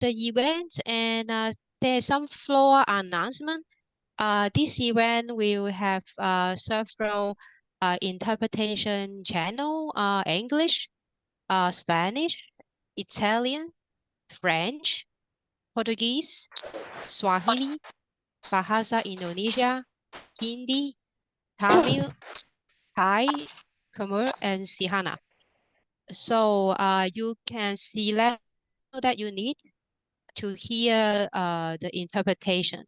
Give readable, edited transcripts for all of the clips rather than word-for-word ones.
the event, and there's some floor announcement. This event will have several interpretation channel, English, Spanish, Italian, French, Portuguese, Swahili, Bahasa Indonesia, Hindi, Tamil, Thai, Khmer, and Sihana. So you can select that you need to hear the interpretation.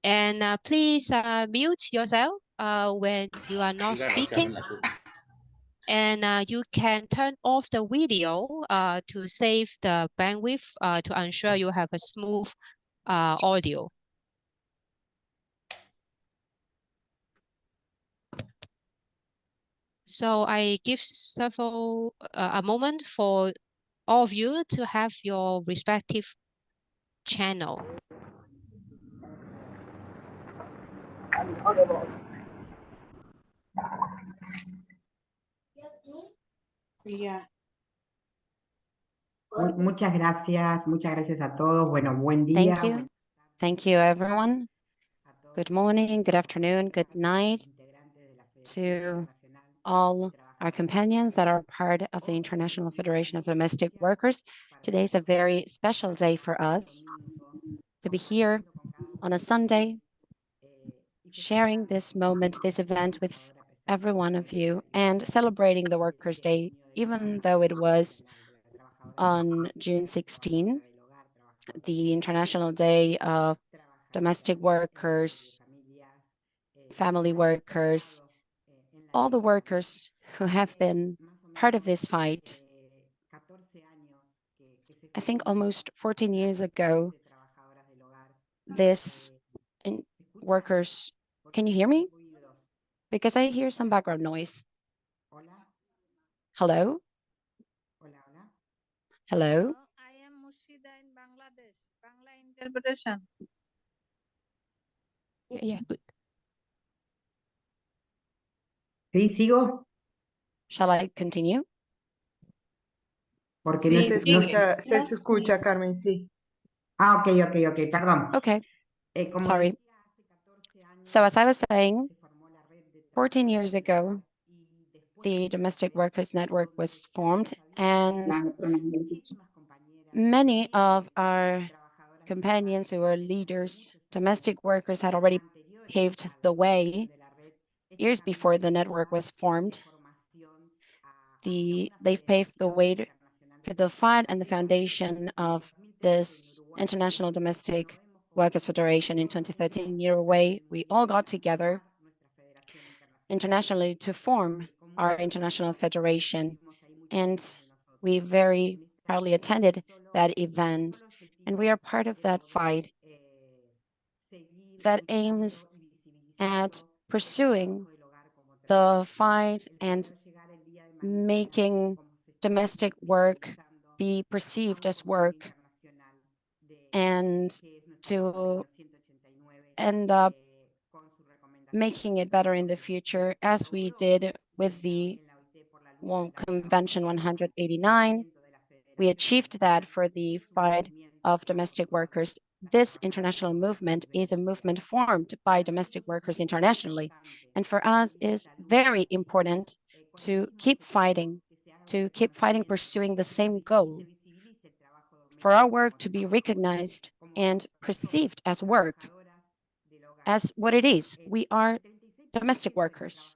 And please mute yourself when you are not speaking. And you can turn off the video to save the bandwidth to ensure you have a smooth audio. So I give several a moment for all of you to have your respective channel. Muchas gracias a todos. Bueno, buen día. Thank you, everyone. Good morning, good afternoon, good night to all our companions that are part of the International Federation of Domestic Workers. Today is a very special day for us to be here on a Sunday, sharing this moment, this event with every one of you and celebrating the Workers' Day, even though it was on June 16, the International Day of Domestic Workers, family workers, all the workers who have been part of this fight. I think almost 14 years ago, this workers, can you hear me? Because I hear some background noise. Hello? Hello? I am Mushida in Bangladesh. Bangla interpretation. Yeah, good. ¿Sí, sigo? Shall I continue? Porque Sí, no se escucha, Carmen, sí. Ah, ok, perdón. Okay, sorry. So as I was saying, 14 years ago, the Domestic Workers Network was formed, and many of our companions who were leaders, domestic workers, had already paved the way years before the network was formed. They've paved the way for the fight and the foundation of this International Domestic Workers Federation in 2013. Year away, we all got together internationally to form our international federation, and we very proudly attended that event. And we are part of that fight that aims at pursuing the fight and making domestic work be perceived as work, and to end up making it better in the future, as we did with the Convention 189. We achieved that for the fight of domestic workers. This international movement is a movement formed by domestic workers internationally, and for us is very important to keep fighting pursuing the same goal, for our work to be recognized and perceived as work, as what it is. We are domestic workers,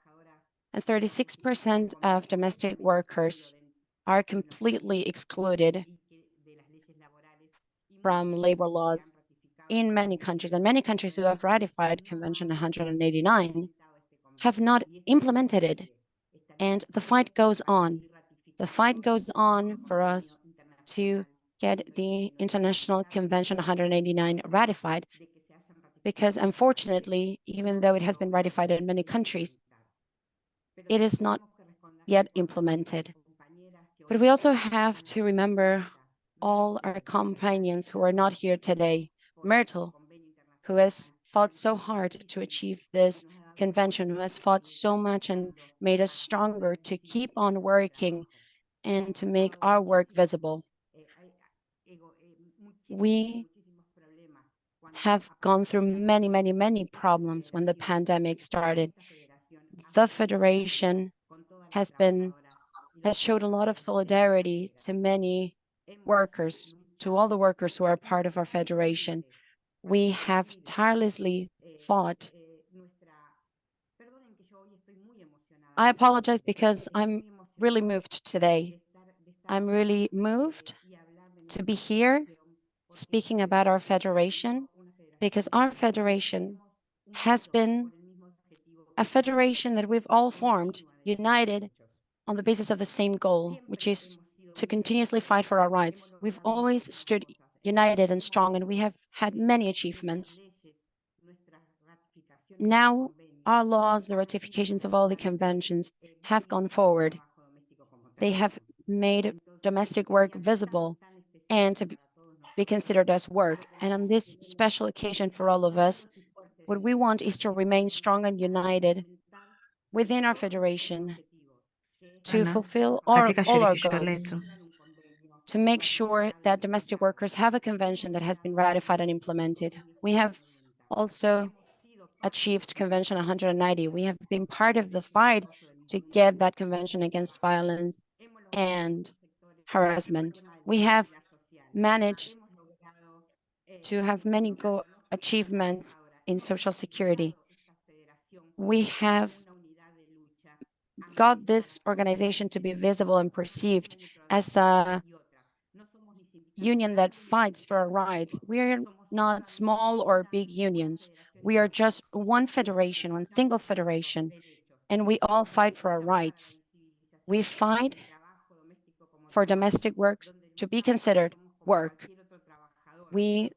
and 36% of domestic workers are completely excluded from labor laws in many countries, and many countries who have ratified Convention 189 have not implemented it. And the fight goes on. The fight goes on for us to get the International Convention 189 ratified, because unfortunately, even though it has been ratified in many countries, it is not yet implemented. But we also have to remember all our companions who are not here today. Myrtle, who has fought so hard to achieve this convention, who has fought so much and made us stronger to keep on working and to make our work visible. We have gone through many problems when the pandemic started. The Federation has showed a lot of solidarity to many workers, to all the workers who are part of our Federation. We have tirelessly fought. I apologize because I'm really moved today. I'm really moved to be here speaking about our Federation, because our Federation has been a federation that we've all formed, united on the basis of the same goal, which is to continuously fight for our rights. We've always stood united and strong, and we have had many achievements. Now, our laws, the ratifications of all the conventions have gone forward. They have made domestic work visible and to be considered as work. And on this special occasion for all of us, what we want is to remain strong and united within our federation to fulfill all our goals, to make sure that domestic workers have a convention that has been ratified and implemented. We have also achieved Convention 190. We have been part of the fight to get that convention against violence and harassment. We have managed to have many achievements in social security. We have got this organization to be visible and perceived as a union that fights for our rights. We are not small or big unions. We are just one federation, one single federation, and we all fight for our rights. We fight for domestic work to be considered work. We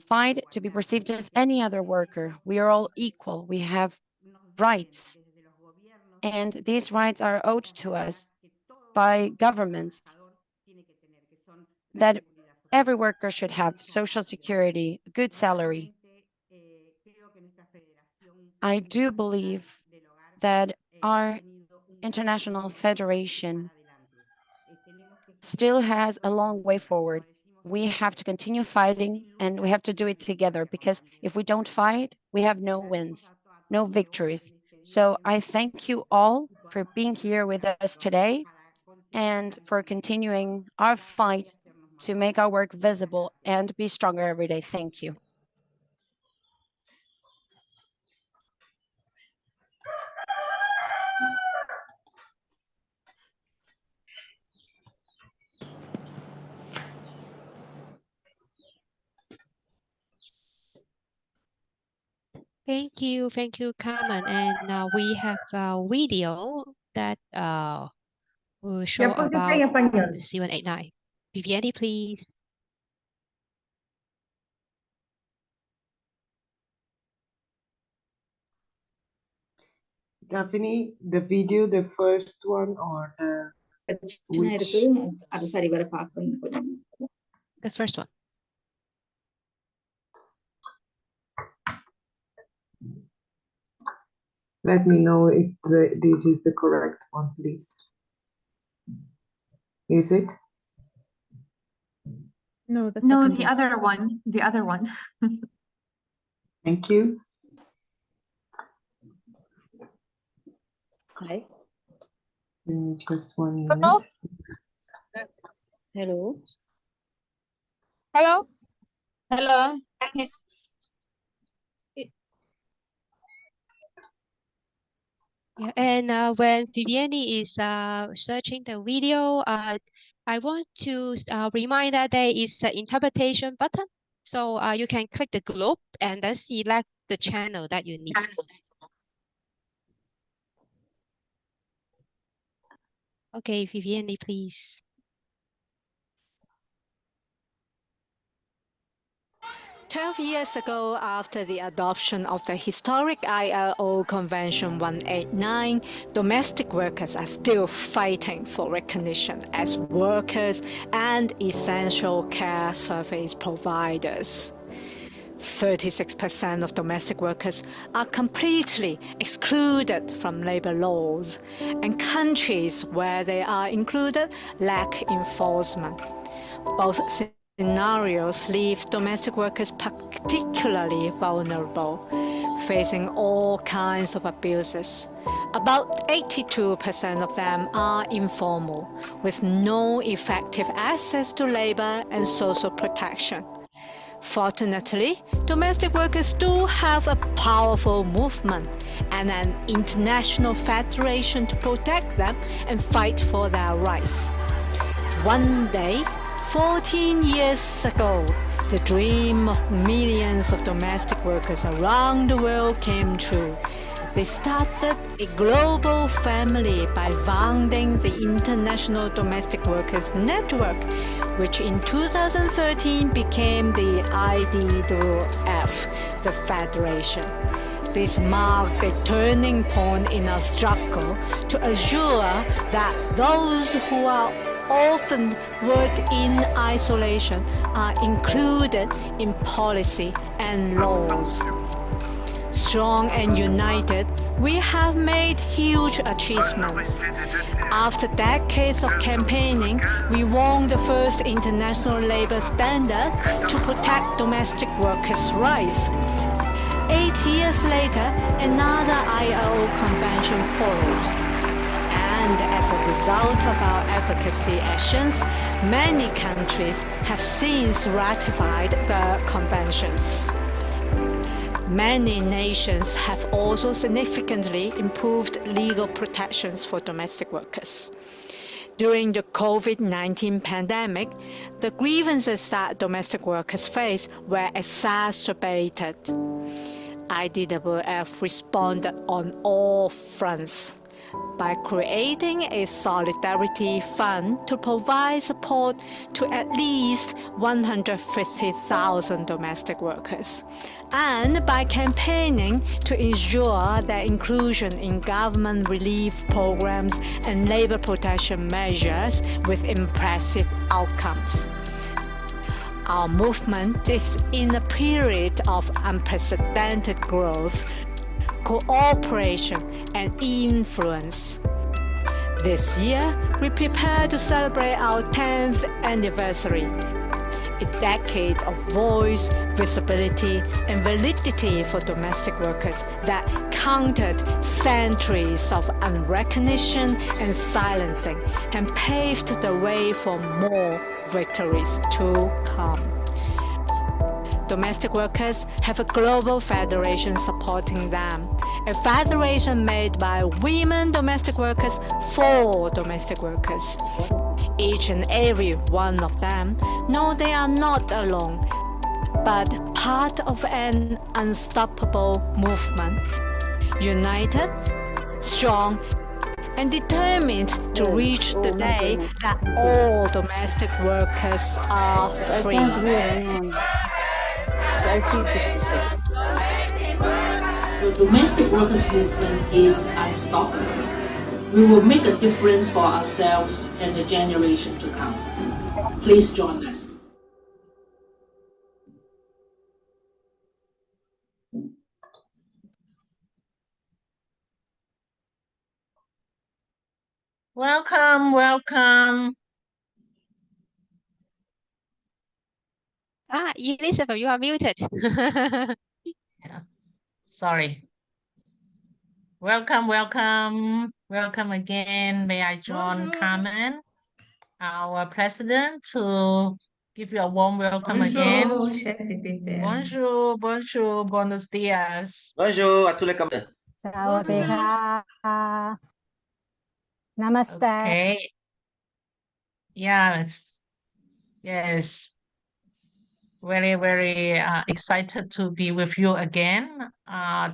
fight to be perceived as any other worker. We are all equal. We have rights, and these rights are owed to us by governments, that every worker should have social security, a good salary. I do believe that our international federation still has a long way forward. We have to continue fighting, and we have to do it together, because if we don't fight, we have no wins, no victories. So I thank you all for being here with us today and for continuing our fight to make our work visible and be stronger every day. Thank you. Thank you, Carmen. And we have a video that will show about the C189. Viviani, please. Daphne, the video, the first one, or which? The first one. Let me know if this is the correct one, please. Is it? No, the other one. The other one. Thank you. Hi. Just 1 minute. Hello. Hello. Hello. Yeah, and when Viviani is searching the video, I want to remind that there is an interpretation button. So you can click the globe and then select the channel that you need. Okay, Viviani, please. "12 years ago, after the adoption of the historic ILO Convention 189, domestic workers are still fighting for recognition as workers and essential care service providers. 36% of domestic workers are completely excluded from labor laws, and countries where they are included lack enforcement. Both scenarios leave domestic workers particularly vulnerable, facing all kinds of abuses. About 82% of them are informal, with no effective access to labor and social protection. Fortunately, domestic workers do have a powerful movement and an international federation to protect them and fight for their rights. One day, 14 years ago, the dream of millions of domestic workers around the world came true. They started a global family by founding the International Domestic Workers Network, which in 2013 became the IDWF, the Federation. This marked a turning point in our struggle to assure that those who are often work in isolation are included in policy and laws. Strong and united, we have made huge achievements. After decades of campaigning, we won the first international labor standard to protect domestic workers' rights. 8 years later, another ILO convention followed. And as a result of our advocacy actions, many countries have since ratified the conventions. Many nations have also significantly improved legal protections for domestic workers. During the COVID-19 pandemic, the grievances that domestic workers face were exacerbated. IDWF responded on all fronts by creating a solidarity fund to provide support to at least 150,000 domestic workers, and by campaigning to ensure their inclusion in government relief programs and labor protection measures with impressive outcomes. Our movement is in a period of unprecedented growth, cooperation, and influence. This year, we prepare to celebrate our 10th anniversary, a decade of voice, visibility, and validity for domestic workers that countered centuries of unrecognition and silencing and paved the way for more victories to come. Domestic workers have a global federation supporting them, a federation made by women domestic workers for domestic workers. Each and every one of them know they are not alone, but part of an unstoppable movement, united, strong, and determined to reach the day that all domestic workers are free. The domestic workers movement is unstoppable. We will make a difference for ourselves and the generation to come. Please join us. Welcome, welcome. Elizabeth, you are muted. Yeah. Sorry. Welcome, welcome. Welcome again. May I join Carmen, our president, to give you a warm welcome again. Bonjour, bonjour, buenos dias. Bonjour à tous les Camerounais. Namaste. Okay. Yes. Yes. Very, very excited to be with you again.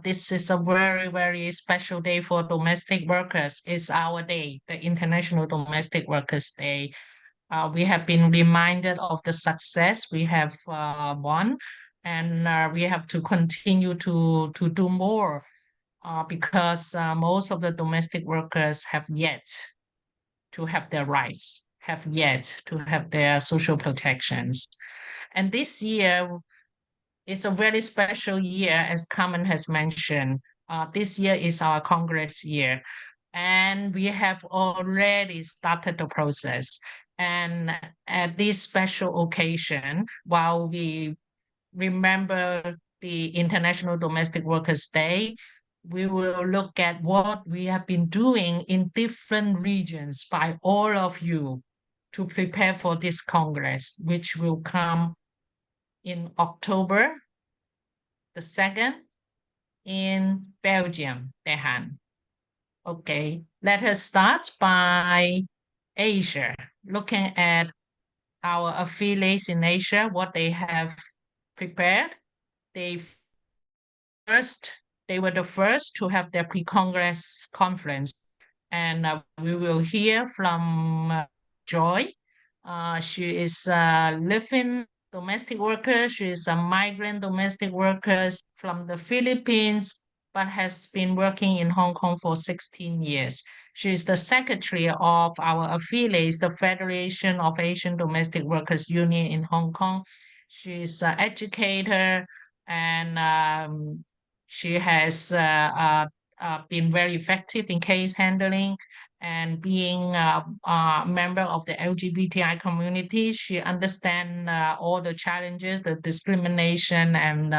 This is a very, very special day for domestic workers. It's our day, the International Domestic Workers Day. We have been reminded of the success we have won, and we have to continue to do more because most of the domestic workers have yet to have their rights, have yet to have their social protections. And this year is a very special year, as Carmen has mentioned. This year is our Congress year, and we have already started the process. And at this special occasion, while we remember the International Domestic Workers Day, we will look at what we have been doing in different regions by all of you to prepare for this Congress, which will come in October the 2nd in Belgium, Tehran. Okay, let us start by Asia, looking at our affiliates in Asia, what they have prepared. They were the first to have their pre-Congress conference. And we will hear from Joy. She is a living domestic worker. She is a migrant domestic worker from the Philippines, but has been working in Hong Kong for 16 years. She is the secretary of our affiliates, the Federation of Asian Domestic Workers Union in Hong Kong. She is an educator, and she has been very effective in case handling, and being a member of the LGBTI community. She understands all the challenges, the discrimination, and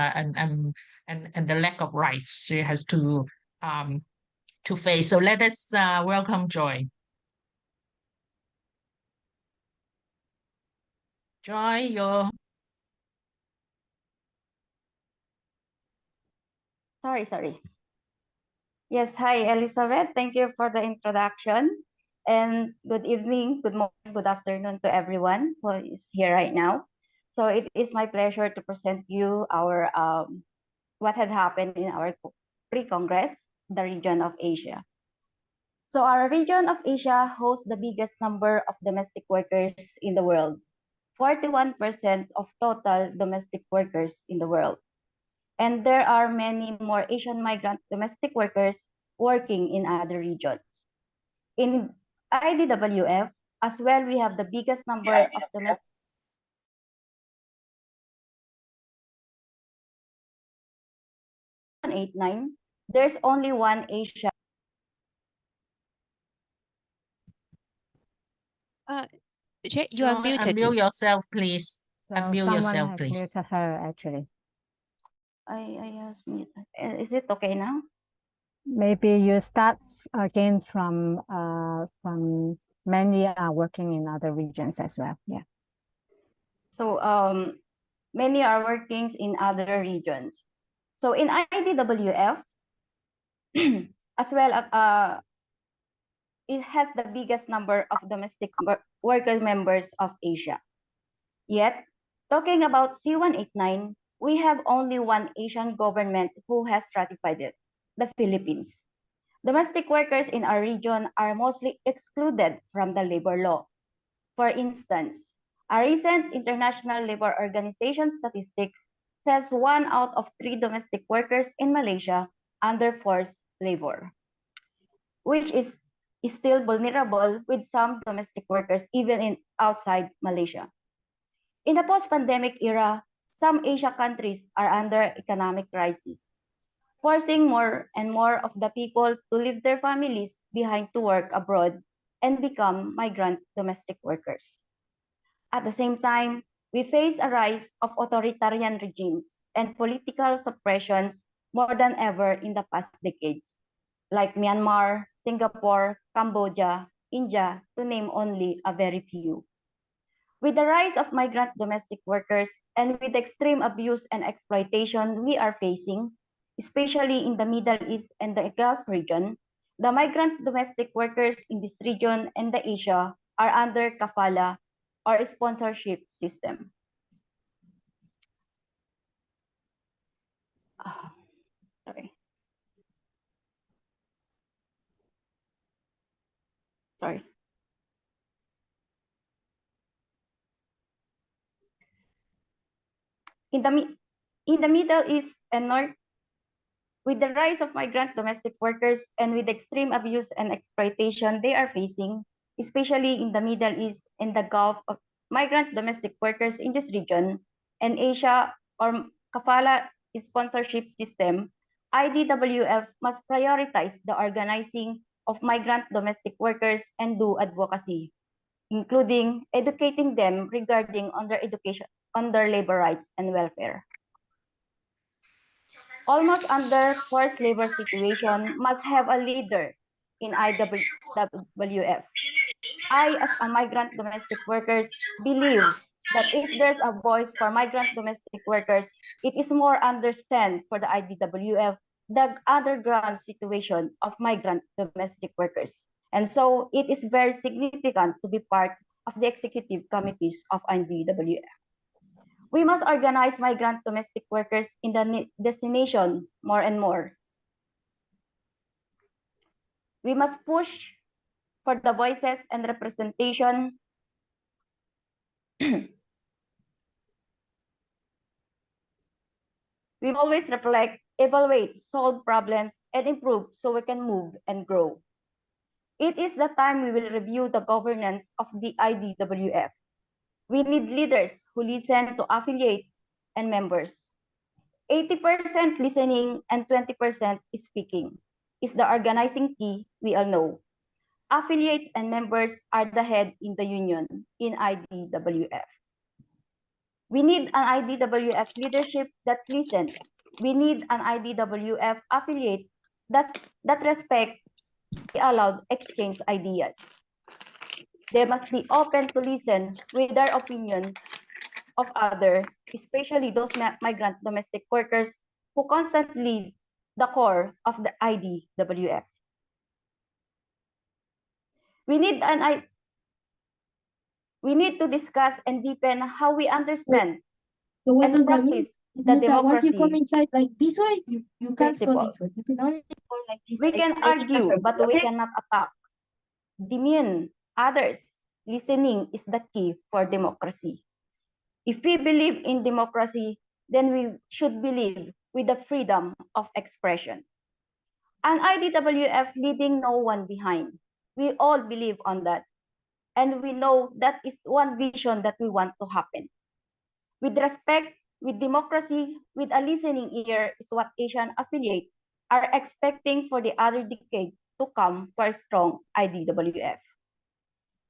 the lack of rights she has to face. So let us welcome Joy. Joy, your Sorry. Yes, hi, Elizabeth. Thank you for the introduction. And good evening, good morning, good afternoon to everyone who is here right now. So it is my pleasure to present you our what had happened in our pre-Congress, the region of Asia. So our region of Asia hosts the biggest number of domestic workers in the world, 41% of total domestic workers in the world. And there are many more Asian migrant domestic workers working in other regions. In IDWF, as well, we have the biggest number of domestic 189. There's only one Asia. Jay, you Joy, are muted. unmute yourself, please. So Unmute someone yourself, has please. muted her, actually. I have muted. Is it okay now? Maybe you start again from many are working in other regions as well. Yeah. So many are working in other regions. So in IDWF, as well, it has the biggest number of domestic worker members of Asia. Yet, talking about C189, we have only one Asian government who has ratified it, the Philippines. Domestic workers in our region are mostly excluded from the labor law. For instance, a recent International Labor Organization statistics says 1 out of 3 domestic workers in Malaysia under forced labor, which is still vulnerable with some domestic workers even in outside Malaysia. In the post-pandemic era, some Asia countries are under economic crisis, forcing more and more of the people to leave their families behind to work abroad and become migrant domestic workers. At the same time, we face a rise of authoritarian regimes and political suppressions more than ever in the past decades, like Myanmar, Singapore, Cambodia, India, to name only a very few. With the rise of migrant domestic workers and with the extreme abuse and exploitation we are facing, especially in the Middle East and the Gulf region, the migrant domestic workers in this region and the Asia are under kafala or sponsorship system. Sorry. In the Middle East and North, with the rise of migrant domestic workers and with the extreme abuse and exploitation they are facing, especially in the Middle East and the Gulf of migrant domestic workers in this region, and Asia or kafala sponsorship system, IDWF must prioritize the organizing of migrant domestic workers and do advocacy. including educating them regarding on their labor rights and welfare. Almost under forced labor situation must have a leader in IDWF. I, as a migrant domestic workers, believe that if there's a voice for migrant domestic workers, it is more understand for the IDWF the underground situation of migrant domestic workers. And so it is very significant to be part of the executive committees of IDWF. We must organize migrant domestic workers in the destination more and more. We must push for the voices and representation we always reflect, evaluate, solve problems, and improve so we can move and grow. It is the time we will review the governance of the IDWF. We need leaders who listen to affiliates and members. 80% listening and 20% speaking is the organizing key we all know. Affiliates and members are the head in the union in IDWF. We need an IDWF leadership that listens. We need an IDWF affiliates that respect the allowed exchange ideas. They must be open to listen with their opinion of others, especially those migrant domestic workers who constantly the core of the IDWF. We need to discuss and deepen how we understand So what and does that practice mean? the Once you democracy come inside like this way, you can't go principles. this way. You can only go like this. We like can 90%. argue, but we Okay? cannot attack, demean others. Listening is the key for democracy. If we believe in democracy, then we should believe with the freedom of expression. An IDWF leaving no one behind. We all believe on that. And we know that is one vision that we want to happen. With respect, with democracy, with a listening ear is what Asian affiliates are expecting for the other decade to come for a strong IDWF.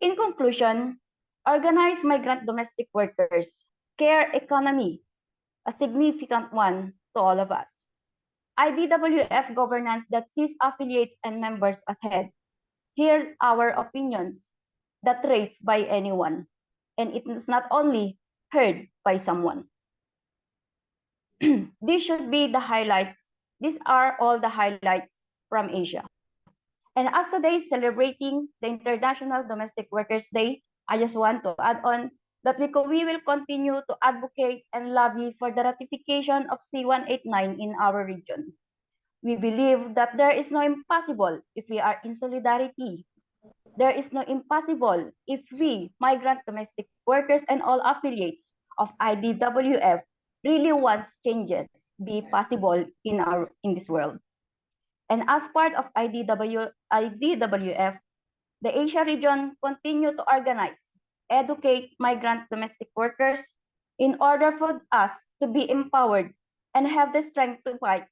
In conclusion, organized migrant domestic workers, care economy, a significant one to all of us. IDWF governance that sees affiliates and members as head. Hear our opinions that raised by anyone, and it is not only heard by someone. These should be the highlights. These are all the highlights from Asia. And as today is celebrating the International Domestic Workers Day, I just want to add on that we will continue to advocate and lobby for the ratification of C-189 in our region. We believe that there is no impossible if we are in solidarity. There is no impossible if we, migrant domestic workers and all affiliates of IDWF, really wants changes be possible in this world. And as part of IDWF, the Asia region continue to organize, educate migrant domestic workers in order for us to be empowered and have the strength to fight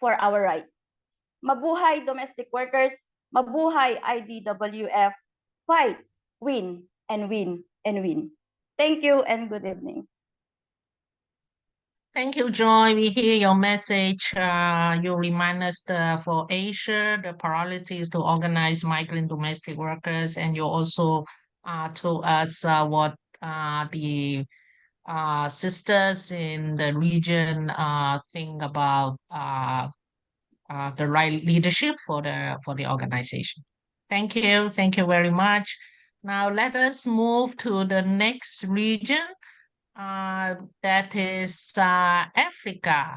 for our rights. Mabuhay domestic workers, mabuhay IDWF, fight, win, and win, and win. Thank you and good evening. Thank you, Joy. We hear your message. You remind us for Asia, the priority is to organize migrant domestic workers, and you also told us what the sisters in the region think about the right leadership for the organization. Thank you very much. Now let us move to the next region. That is Africa.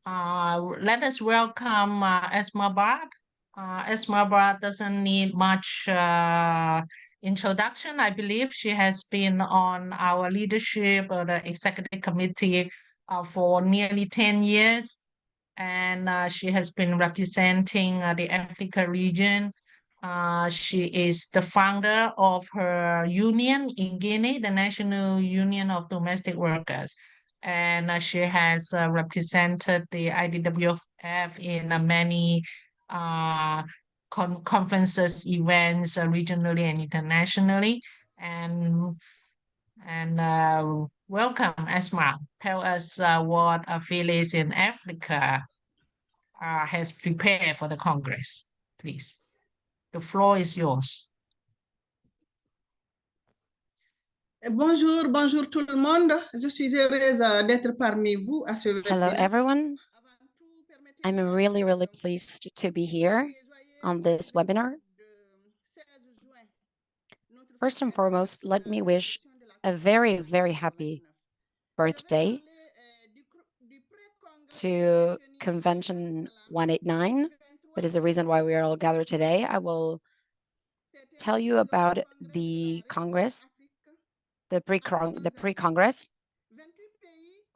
Let us welcome Esmabad. Esmabad doesn't need much introduction. I believe she has been on our leadership or the executive committee for nearly 10 years. And she has been representing the Africa region. She is the founder of her union in Guinea, the National Union of Domestic Workers. And she has represented the IDWF in many conferences, events, regionally and internationally. And welcome, Esma. Tell us what Phyllis in Africa has prepared for the Congress, please. The floor is yours. Bonjour, bonjour tout le monde. Je suis heureuse d'être parmi vous à ce Hello, webinaire. everyone. I'm really, really pleased to be here on this webinar. First and foremost, let me wish a very, very happy birthday to Convention 189. That is the reason why we are all gathered today. I will tell you about the Congress, the pre-Congress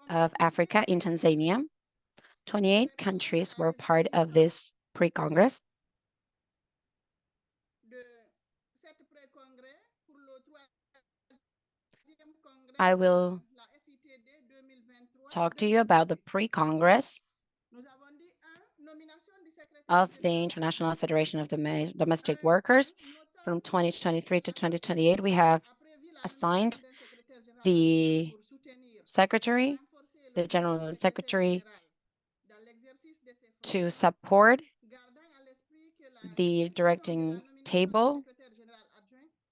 of Africa in Tanzania. 28 countries were part of this pre-Congress. I will talk to you about the pre-Congress of the International Federation of Domestic Workers. From 2023 to 2028, we have assigned the secretary, the general secretary, to support the directing table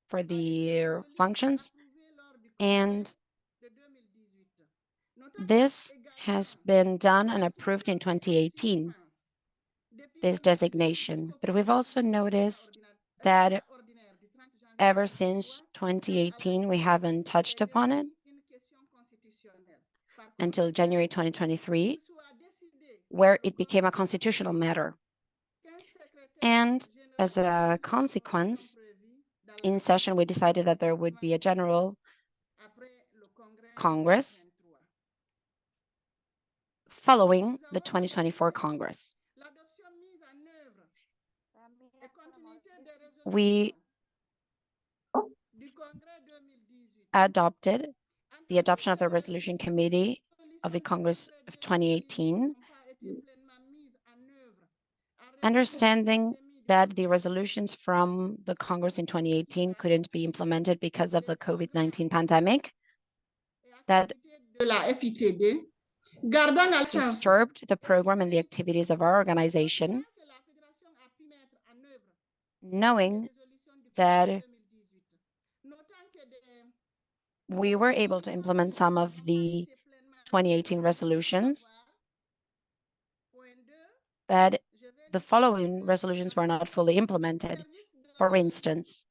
for the functions, and this has been done and approved in 2018, this designation. But we've also noticed that ever since 2018, we haven't touched upon it until January 2023, where it became a constitutional matter. And as a consequence, in session, we decided that there would be a general Congress following the 2024 Congress. We adopted the adoption of the resolution committee of the Congress of 2018, understanding that the resolutions from the Congress in 2018 couldn't be implemented because of the COVID-19 pandemic that disturbed the program and the activities of our organization, knowing that we were able to implement some of the 2018 resolutions, but the following resolutions were not fully implemented. For instance,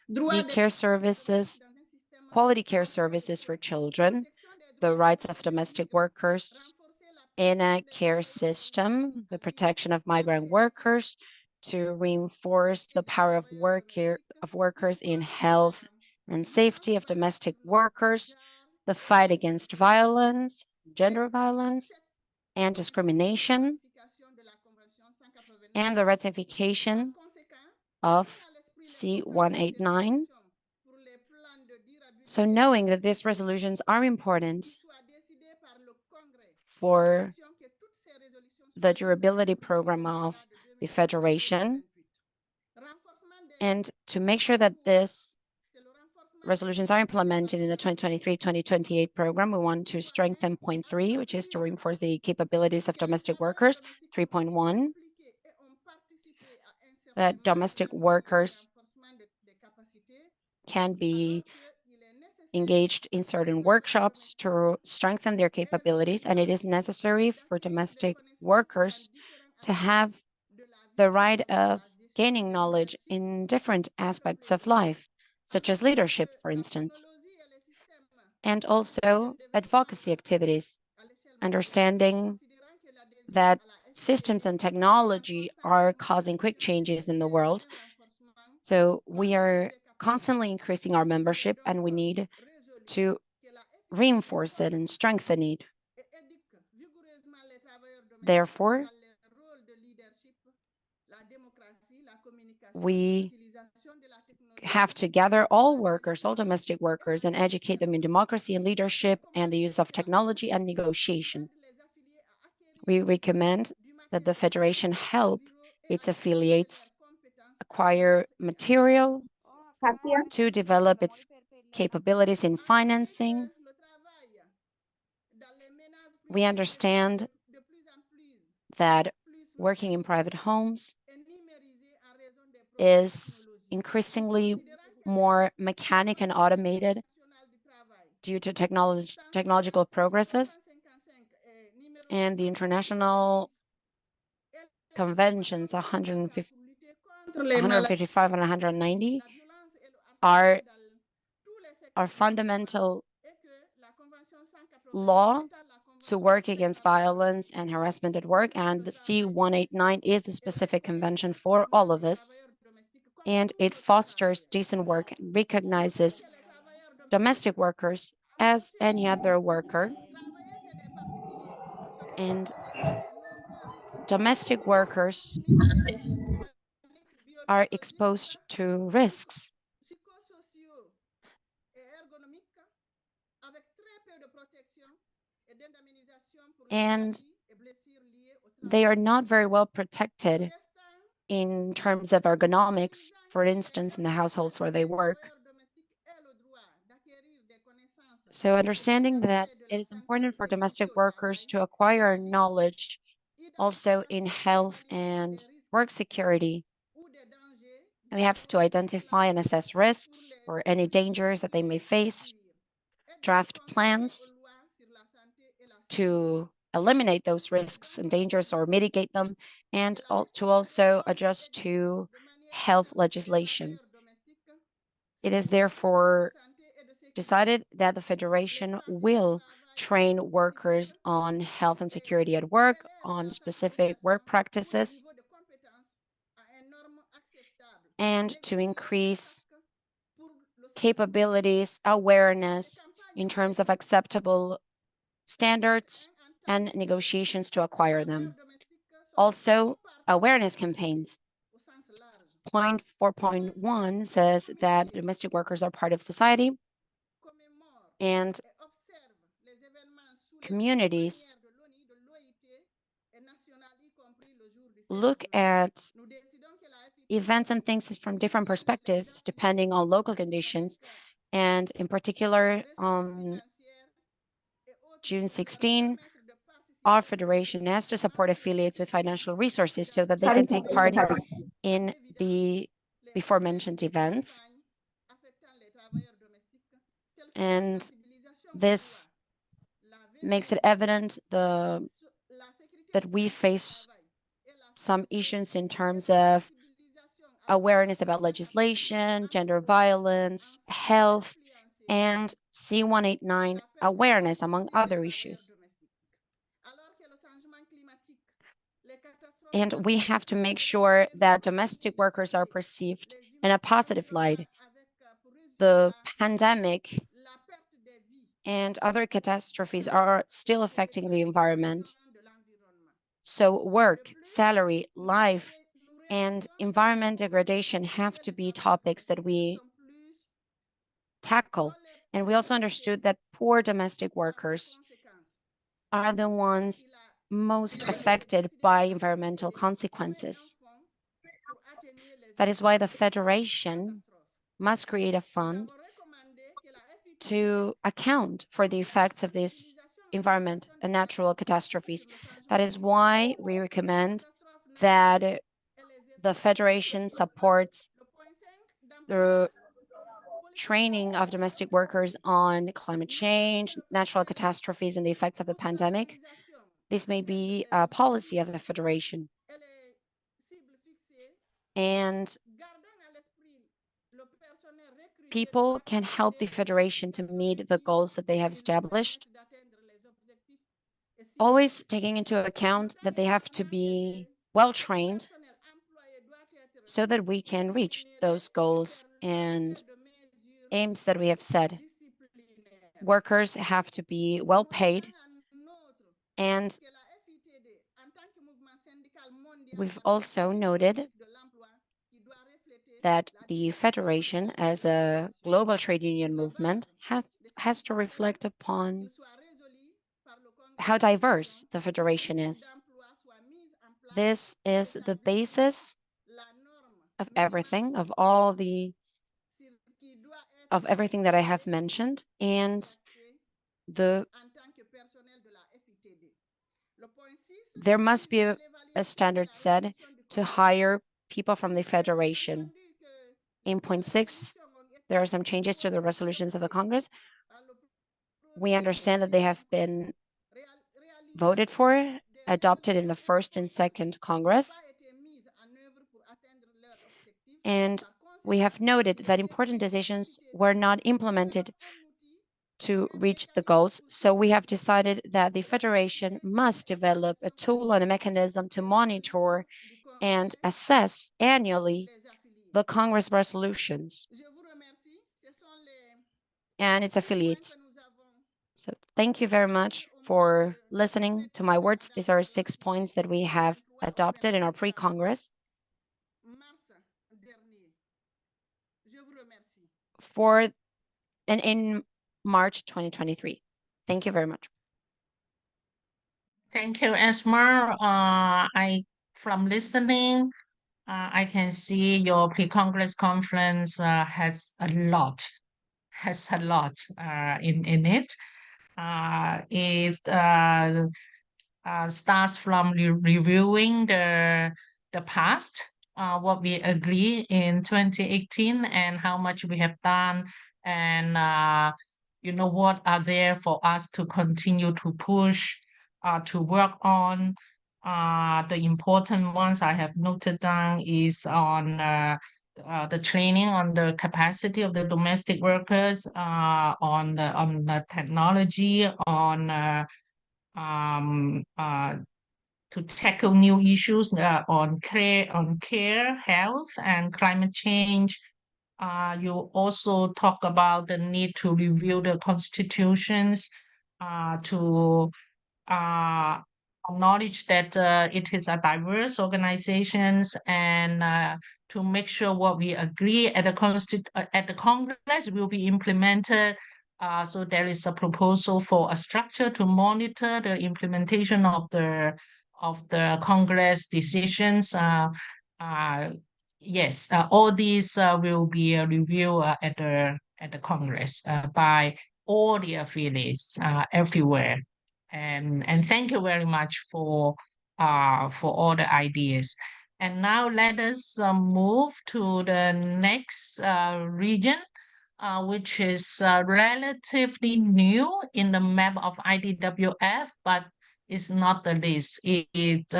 the care services, quality care services for children, the rights of domestic workers in a care system, the protection of migrant workers, to reinforce the power of workers in health and safety of domestic workers, the fight against violence, gender violence, and discrimination, and the ratification of C-189. So knowing that these resolutions are important for the durability program of the Federation, and to make sure that these resolutions are implemented in the 2023-2028 program, we want to strengthen point 3, which is to reinforce the capabilities of domestic workers. 3.1, that domestic workers can be engaged in certain workshops to strengthen their capabilities, and it is necessary for domestic workers to have the right of gaining knowledge in different aspects of life, such as leadership, for instance, and also advocacy activities, understanding that systems and technology are causing quick changes in the world. So we are constantly increasing our membership, and we need to reinforce it and strengthen it. Therefore, we have to gather all workers, all domestic workers, and educate them in democracy and leadership and the use of technology and negotiation. We recommend that the Federation help its affiliates acquire material to develop its capabilities in financing. We understand that working in private homes is increasingly more mechanic and automated due to technological progresses, and the international conventions 155 and 190 are fundamental law to work against violence and harassment at work, and the C189 is a specific convention for all of us, and it fosters decent work and recognizes domestic workers as any other worker. And domestic workers are exposed to risks, and they are not very well protected in terms of ergonomics, for instance, in the households where they work. So understanding that it is important for domestic workers to acquire knowledge also in health and work security, we have to identify and assess risks or any dangers that they may face, draft plans to eliminate those risks and dangers or mitigate them, and to also adjust to health legislation. It is therefore decided that the Federation will train workers on health and security at work, on specific work practices, and to increase capabilities, awareness in terms of acceptable standards and negotiations to acquire them. Also, awareness campaigns. Point 4.1 says that domestic workers are part of society, and communities look at events and things from different perspectives, depending on local conditions. And in particular, on June 16, our federation has to support affiliates with financial resources so that they can take part in the before-mentioned events. And this makes it evident that we face some issues in terms of awareness about legislation, gender violence, health, and C189 awareness, among other issues. And we have to make sure that domestic workers are perceived in a positive light. The pandemic and other catastrophes are still affecting the environment. So work, salary, life, and environment degradation have to be topics that we tackle. And we also understood that poor domestic workers are the ones most affected by environmental consequences. That is why the Federation must create a fund to account for the effects of this environment and natural catastrophes. That is why we recommend that the Federation supports the training of domestic workers on climate change, natural catastrophes, and the effects of the pandemic. This may be a policy of the Federation. And people can help the Federation to meet the goals that they have established, always taking into account that they have to be well-trained so that we can reach those goals and aims that we have set. Workers have to be well paid, and we've also noted that the Federation, as a global trade union movement, has to reflect upon how diverse the federation is. This is the basis of everything, of everything that I have mentioned, and there must be a standard set to hire people from the federation. In point 6, there are some changes to the resolutions of the Congress. We understand that they have been voted for, adopted in the first and second Congress. And we have noted that important decisions were not implemented to reach the goals. So we have decided that the Federation must develop a tool and a mechanism to monitor and assess annually the Congress resolutions and its affiliates. So thank you very much for listening to my words. These are 6 points that we have adopted in our pre-Congress in March 2023. Thank you very much. Thank you, Esmer. From listening, I can see your pre-Congress conference has a lot in it. It starts from reviewing the past, what we agree in 2018 and how much we have done, and what are there for us to continue to push, to work on. The important ones I have noted down is on the training on the capacity of the domestic workers, on the technology, on to tackle new issues on care, health, and climate change. You also talk about the need to review the constitutions, to acknowledge that it is a diverse organizations, and to make sure what we agree at the Congress will be implemented. So there is a proposal for a structure to monitor the implementation of the Congress decisions. Yes, all these will be reviewed at the Congress by all the affiliates everywhere. And thank you very much for all the ideas. And now let us move to the next region, which is relatively new in the map of IDWF, but it's not the least. It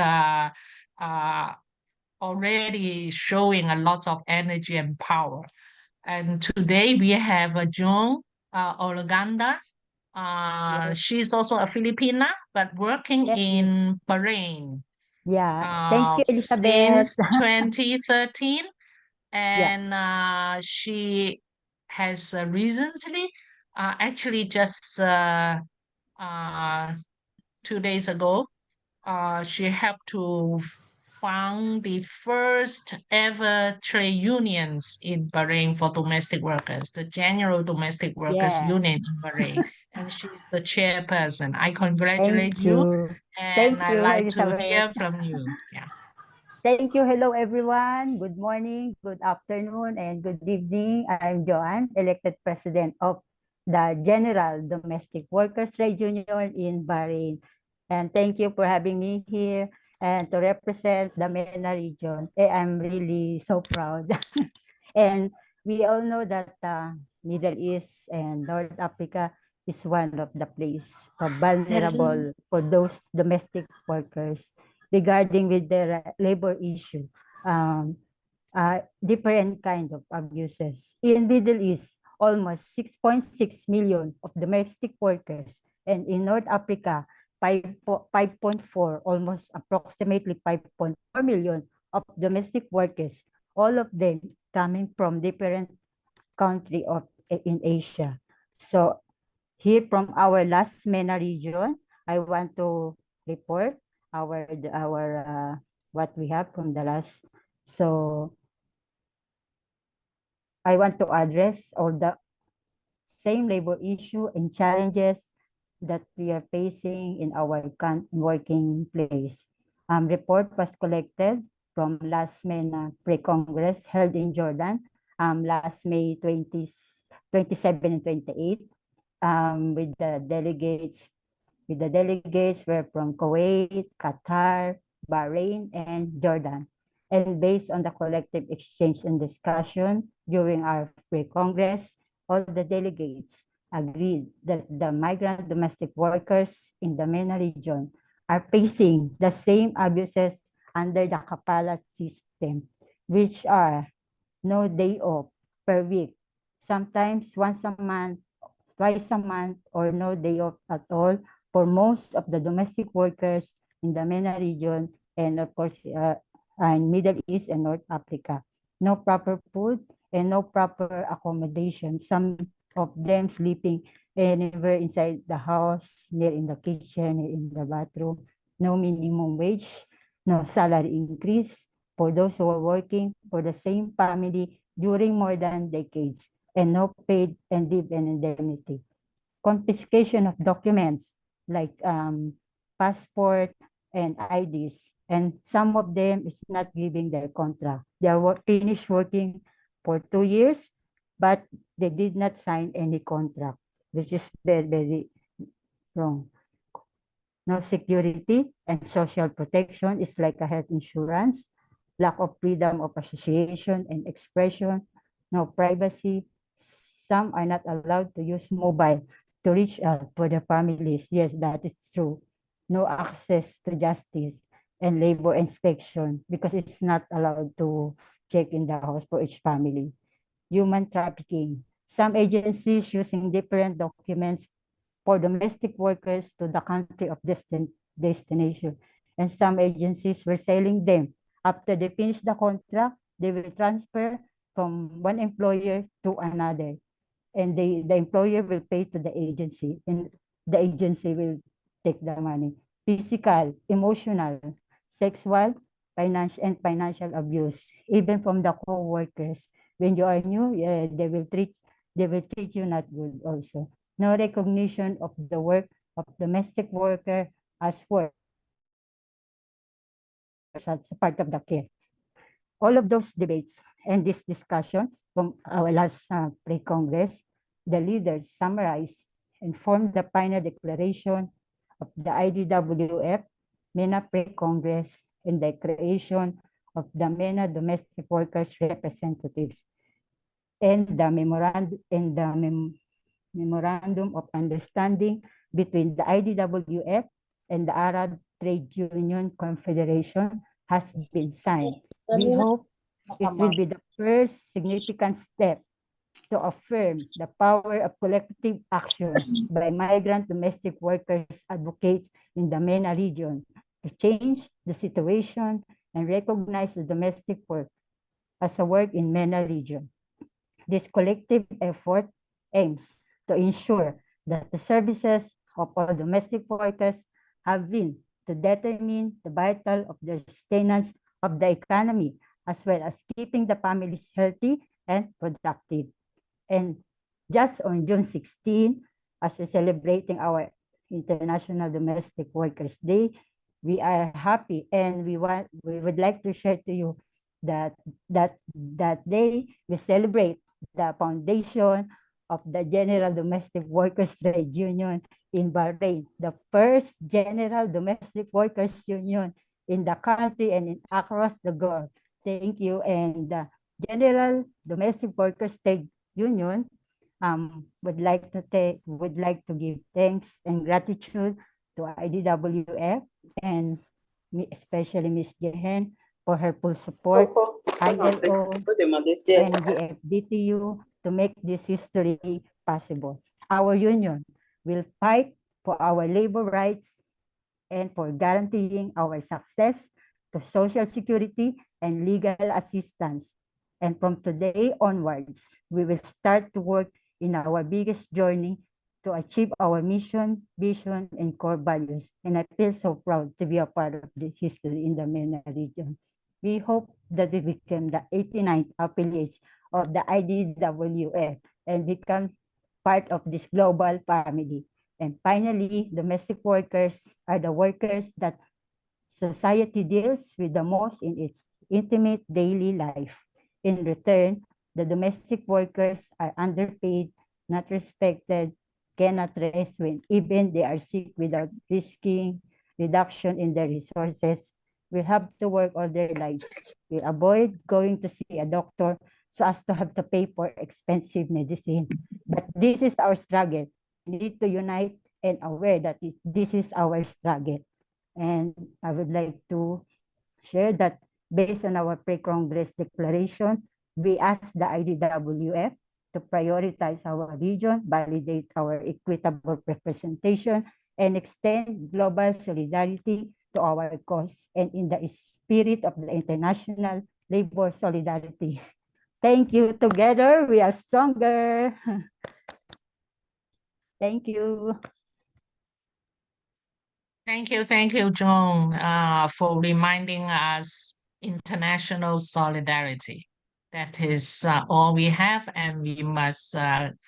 already showing a lot of energy and power. And today we have Joan Olaganda. Yes. She's also a Filipina, but working Yes, in Bahrain. Yeah, thank you, Elizabeth. Since 2013, and she has recently, actually just 2 days ago, she helped to found the first ever trade unions in Bahrain for domestic workers, the General Domestic Workers Yeah. Union in Bahrain. And she's the chairperson. I congratulate Thank you, you. and Thank I'd you, like to hear Elizabeth. from you. Yeah. Thank you. Hello, everyone. Good morning, good afternoon, and good evening. I'm Joanne, elected president of the General Domestic Workers Trade Union in Bahrain. And thank you for having me here and to represent the MENA region. I'm really so proud. And we all know that Middle East and North Africa is one of the place vulnerable for those domestic workers regarding with their labor issue, different kind of abuses. In Middle East, almost 6.6 million of domestic workers, and in North Africa, 5.4, almost approximately 5.4 million of domestic workers, all of them coming from different country in Asia. So here from our last MENA region, I want to report our what we have from the last. So I want to address all the same labor issue and challenges that we are facing in our working place. Report was collected from last MENA pre-Congress held in Jordan last May 27 and 28 with the delegates were from Kuwait, Qatar, Bahrain, and Jordan. And based on the collective exchange and discussion during our pre-Congress, all the delegates agreed that the migrant domestic workers in the MENA region are facing the same abuses under the Kapala system, which are no day off per week, sometimes once a month, twice a month, or no day off at all for most of the domestic workers in the MENA region and of course in Middle East and North Africa. No proper food and no proper accommodation. Some of them sleeping anywhere inside the house, near in the kitchen, near in the bathroom. No minimum wage, no salary increase for those who are working for the same family during more than decades, and no paid and leave and indemnity. Confiscation of documents like passport and IDs, and some of them is not giving their contract. They are finished working for 2 years, but they did not sign any contract, which is very, very wrong. No security and social protection is like a health insurance, lack of freedom of association and expression, no privacy. Some are not allowed to use mobile to reach out for their families. Yes, that is true. No access to justice and labor inspection because it's not allowed to check in the house for each family. Human trafficking. Some agencies using different documents for domestic workers to the country of destination. And some agencies were selling them. After they finish the contract, they will transfer from one employer to another. And the employer will pay to the agency, and the agency will take the money. Physical, emotional, sexual, financial abuse, even from the co-workers. When you are new, they will treat you not good also. No recognition of the work of domestic worker as work as part of the care. All of those debates and this discussion from our last pre-Congress, the leaders summarized and formed the final declaration of the IDWF, MENA pre-Congress, and the creation of the MENA Domestic Workers Representatives, and the Memorandum of Understanding between the IDWF and the Arab Trade Union Confederation has been signed. We hope it will be the first significant step to affirm the power of collective action by migrant domestic workers advocates in the MENA region to change the situation and recognize the domestic work as a work in MENA region. This collective effort aims to ensure that the services of all domestic workers have been to determine the vital of the sustenance of the economy, as well as keeping the families healthy and productive. And just on June 16, as we're celebrating our International Domestic Workers Day, we are happy and we would like to share to you that day we celebrate the foundation of the General Domestic Workers Trade Union in Bahrain, the first General Domestic Workers Union in the country and across the world. Thank you. And the General Domestic Workers Trade Union would like to give thanks and gratitude to IDWF and especially Ms. Jehen for her full support, ILO and GFDTU to make this history possible. Our union will fight for our labor rights and for guaranteeing our success to social security and legal assistance. And from today onwards, we will start to work in our biggest journey to achieve our mission, vision, and core values. And I feel so proud to be a part of this history in the MENA region. We hope that we become the 89th affiliates of the IDWF and become part of this global family. And finally, domestic workers are the workers that society deals with the most in its intimate daily life. In return, the domestic workers are underpaid, not respected, cannot rest when even they are sick without risking reduction in their resources, will have to work all their lives, will avoid going to see a doctor so as to have to pay for expensive medicine. But this is our struggle. We need to unite and aware that this is our struggle. And I would like to share that based on our pre-Congress declaration, we asked the IDWF to prioritize our region, validate our equitable representation, and extend global solidarity to our cause and in the spirit of the international labor solidarity. Thank you. Together, we are stronger. Thank you. Thank you, Joan, for reminding us international solidarity. That is all we have, and we must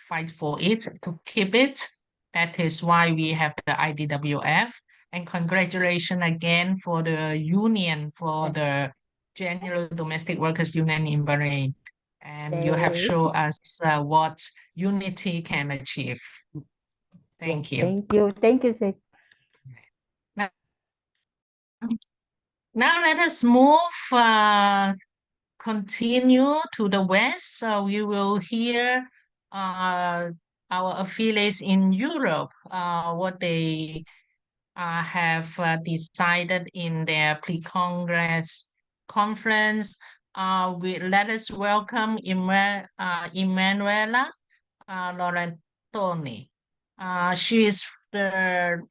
fight for it to keep it. That is why we have the IDWF. And congratulations again for the union, for the General Domestic Workers Union in Bahrain. And you have shown us what unity can achieve. Thank you. Thank you. Thank you. Now let us move, continue to the west. So we will hear our affiliates in Europe, what they have decided in their pre-Congress conference. Let us welcome Emanuela Laurentoni. She is the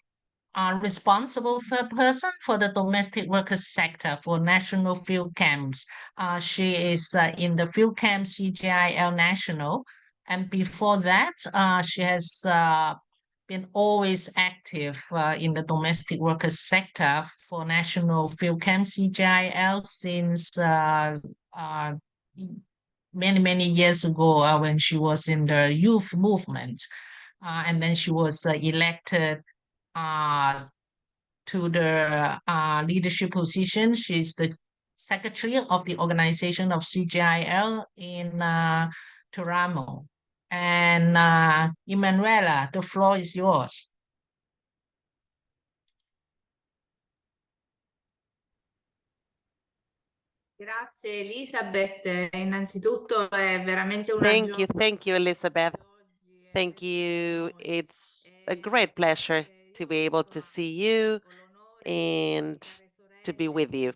responsible person for the domestic workers sector for national field camps. She is in the field camp CGIL National. And before that, she has been always active in the domestic workers sector for national field camp CGIL since many years ago when she was in the youth movement. And then she was elected to the leadership position. She's the secretary of the organization of CGIL in Teramo. And Emanuela, the floor is yours. Grazie Elisabeth, innanzitutto è veramente una Thank you, Elizabeth. Thank you. It's a great pleasure to be able to see you and to be with you.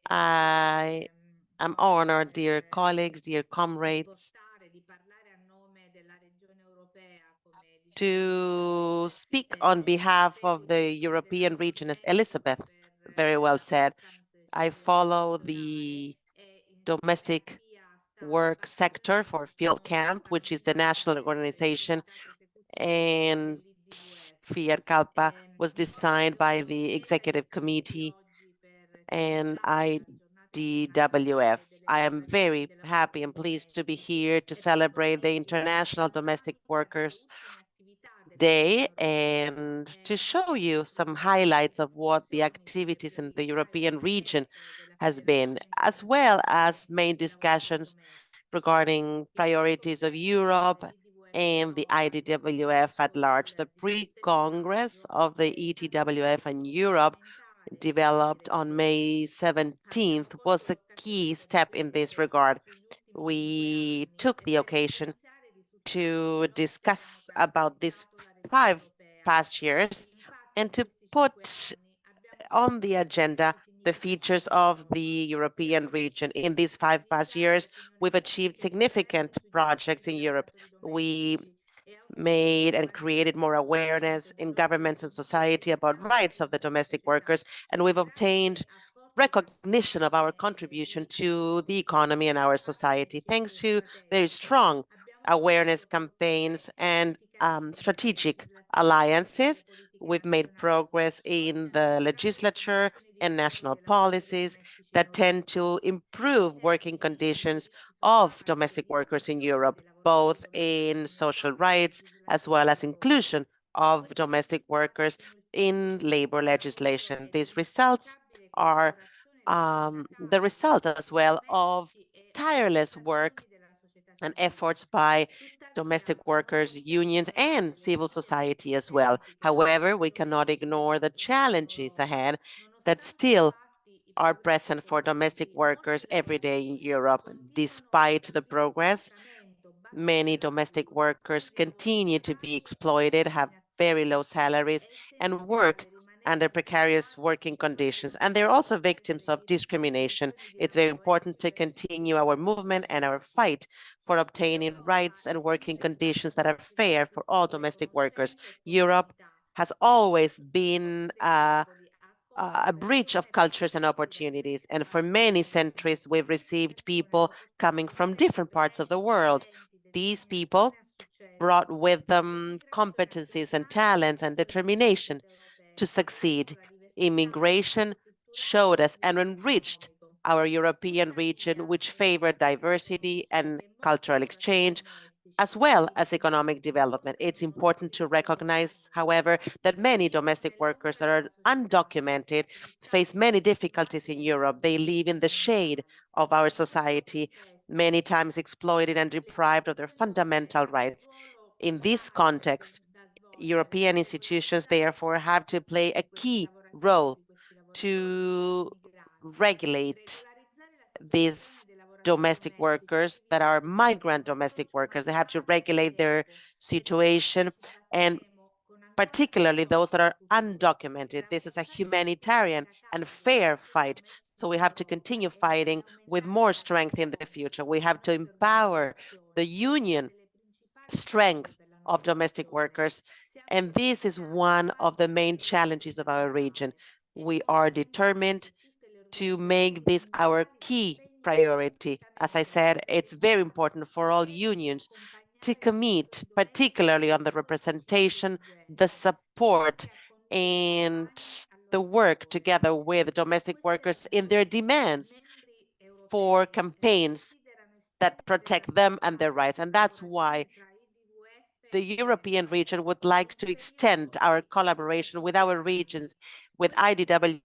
I am honored, dear colleagues, dear comrades, to speak on behalf of the European region, as Elizabeth very well said. I follow the domestic work sector for Field Camp, which is the national organization, and FIARCALPA was designed by the executive committee and IDWF. I am very happy and pleased to be here to celebrate the International Domestic Workers Day and to show you some highlights of what the activities in the European region has been, as well as main discussions regarding priorities of Europe and the IDWF at large. The pre-Congress of the IDWF and Europe developed on May 17th was a key step in this regard. We took the occasion to discuss about these 5 past years and to put on the agenda the features of the European region. In these 5 past years, we've achieved significant projects in Europe. We made and created more awareness in governments and society about rights of the domestic workers, and we've obtained recognition of our contribution to the economy and our society, thanks to very strong awareness campaigns and strategic alliances. We've made progress in the legislature and national policies that tend to improve working conditions of domestic workers in Europe, both in social rights as well as inclusion of domestic workers in labor legislation. These results are the result as well of tireless work and efforts by domestic workers, unions, and civil society as well. However, we cannot ignore the challenges ahead that still are present for domestic workers every day in Europe. Despite the progress, many domestic workers continue to be exploited, have very low salaries, and work under precarious working conditions. And they're also victims of discrimination. It's very important to continue our movement and our fight for obtaining rights and working conditions that are fair for all domestic workers. Europe has always been a bridge of cultures and opportunities. And for many centuries, we've received people coming from different parts of the world. These people brought with them competencies and talents and determination to succeed. Immigration showed us and enriched our European region, which favored diversity and cultural exchange, as well as economic development. It's important to recognize, however, that many domestic workers that are undocumented face many difficulties in Europe. They live in the shade of our society, many times exploited and deprived of their fundamental rights. In this context, European institutions, therefore, have to play a key role to regulate these domestic workers that are migrant domestic workers. They have to regulate their situation, and particularly those that are undocumented. This is a humanitarian and fair fight. So we have to continue fighting with more strength in the future. We have to empower the union strength of domestic workers. And this is one of the main challenges of our region. We are determined to make this our key priority. As I said, it's very important for all unions to commit, particularly on the representation, the support, and the work together with domestic workers in their demands for campaigns that protect them and their rights. And that's why the European region would like to extend our collaboration with our regions, with IDWF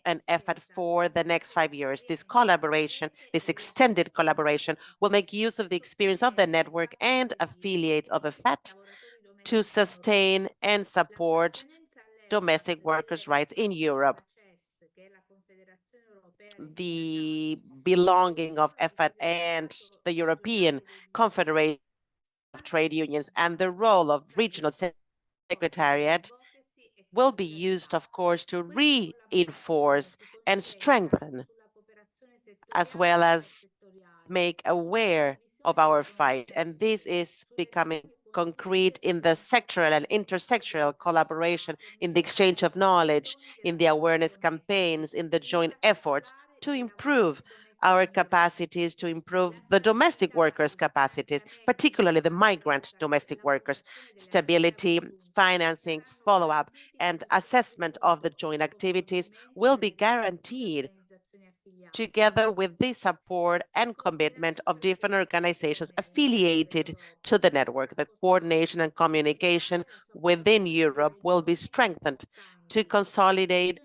and EFAT for the next 5 years. This collaboration, this extended collaboration, will make use of the experience of the network and affiliates of EFAT to sustain and support domestic workers' rights in Europe. The belonging of EFAT and the European Confederation of Trade Unions and the role of regional secretariat will be used, of course, to reinforce and strengthen, as well as make aware of our fight. And this is becoming concrete in the sectoral and intersectoral collaboration, in the exchange of knowledge, in the awareness campaigns, in the joint efforts to improve our capacities, to improve the domestic workers' capacities, particularly the migrant domestic workers. Stability, financing, follow-up, and assessment of the joint activities will be guaranteed together with the support and commitment of different organizations affiliated to the network. The coordination and communication within Europe will be strengthened to consolidate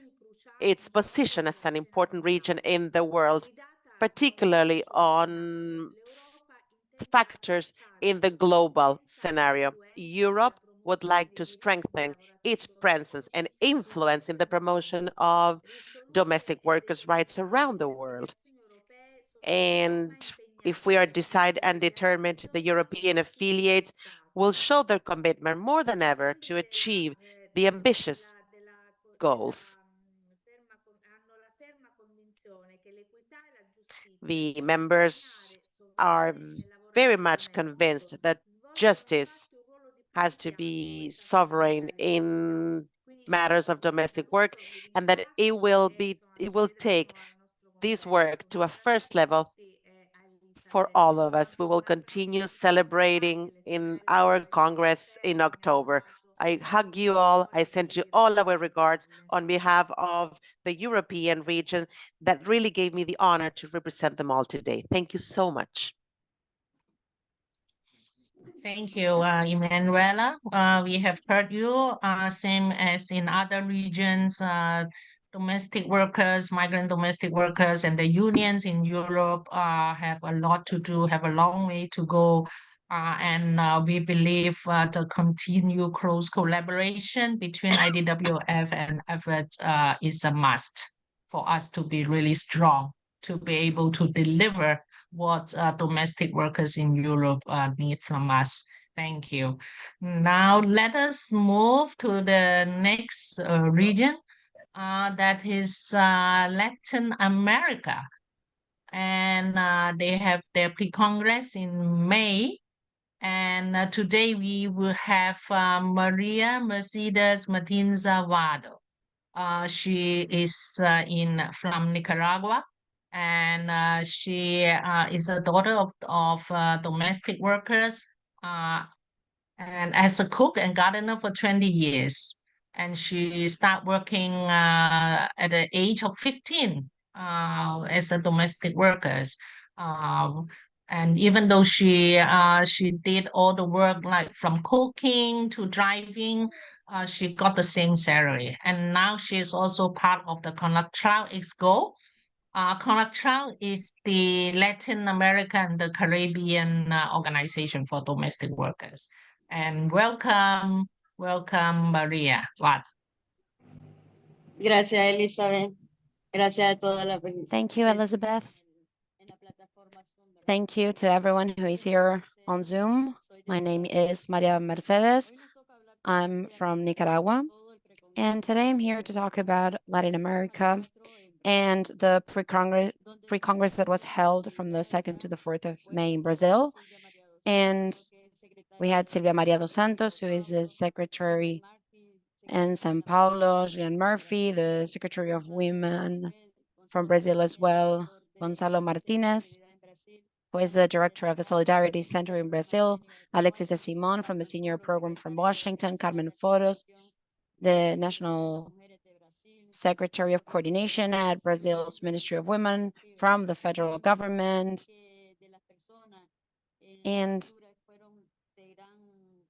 its position as an important region in the world, particularly on factors in the global scenario. Europe would like to strengthen its presence and influence in the promotion of domestic workers' rights around the world. And if we are decided and determined, the European affiliates will show their commitment more than ever to achieve the ambitious goals. The members are very much convinced that justice has to be sovereign in matters of domestic work, and that it will take this work to a first level for all of us. We will continue celebrating in our Congress in October. I hug you all. I send you all our regards on behalf of the European region that really gave me the honor to represent them all today. Thank you so much. Thank you, Emanuela. We have heard you, same as in other regions, domestic workers, migrant domestic workers, and the unions in Europe have a lot to do, have a long way to go. And we believe the continued close collaboration between IDWF and EFET is a must for us to be really strong, to be able to deliver what domestic workers in Europe need from us. Thank you. Now let us move to the next region, that is Latin America. And they have their pre-congress in May. And today we will have Maria Mercedes Martins Vado. She is from Nicaragua, and she is a daughter of domestic workers, and as a cook and gardener for 20 years. And she started working at the age of 15 as a domestic worker. Um, and even though she did all the work like from cooking to driving, she got the same salary. And now she is also part of the Conactrao Exco. Conactrao is the Latin American and the Caribbean organization for domestic workers. And welcome, Maria. What? Gracias, Elizabeth. Gracias a toda la Thank you, Elizabeth. Thank you to everyone who is here on Zoom. My name is Maria Mercedes. I'm from Nicaragua, and today I'm here to talk about Latin America and the pre-congress that was held from the 2nd to the 4th of May in Brazil. And we had Silvia Maria dos Santos, who is the secretary in São Paulo, Julian Murphy, the Secretary of Women from Brazil as well, Gonzalo Martinez, who is the director of the Solidarity Center in Brazil, Alexis de Simon from the Senior Program from Washington, Carmen Foros, the National Secretary of Coordination at Brazil's Ministry of Women from the federal government, and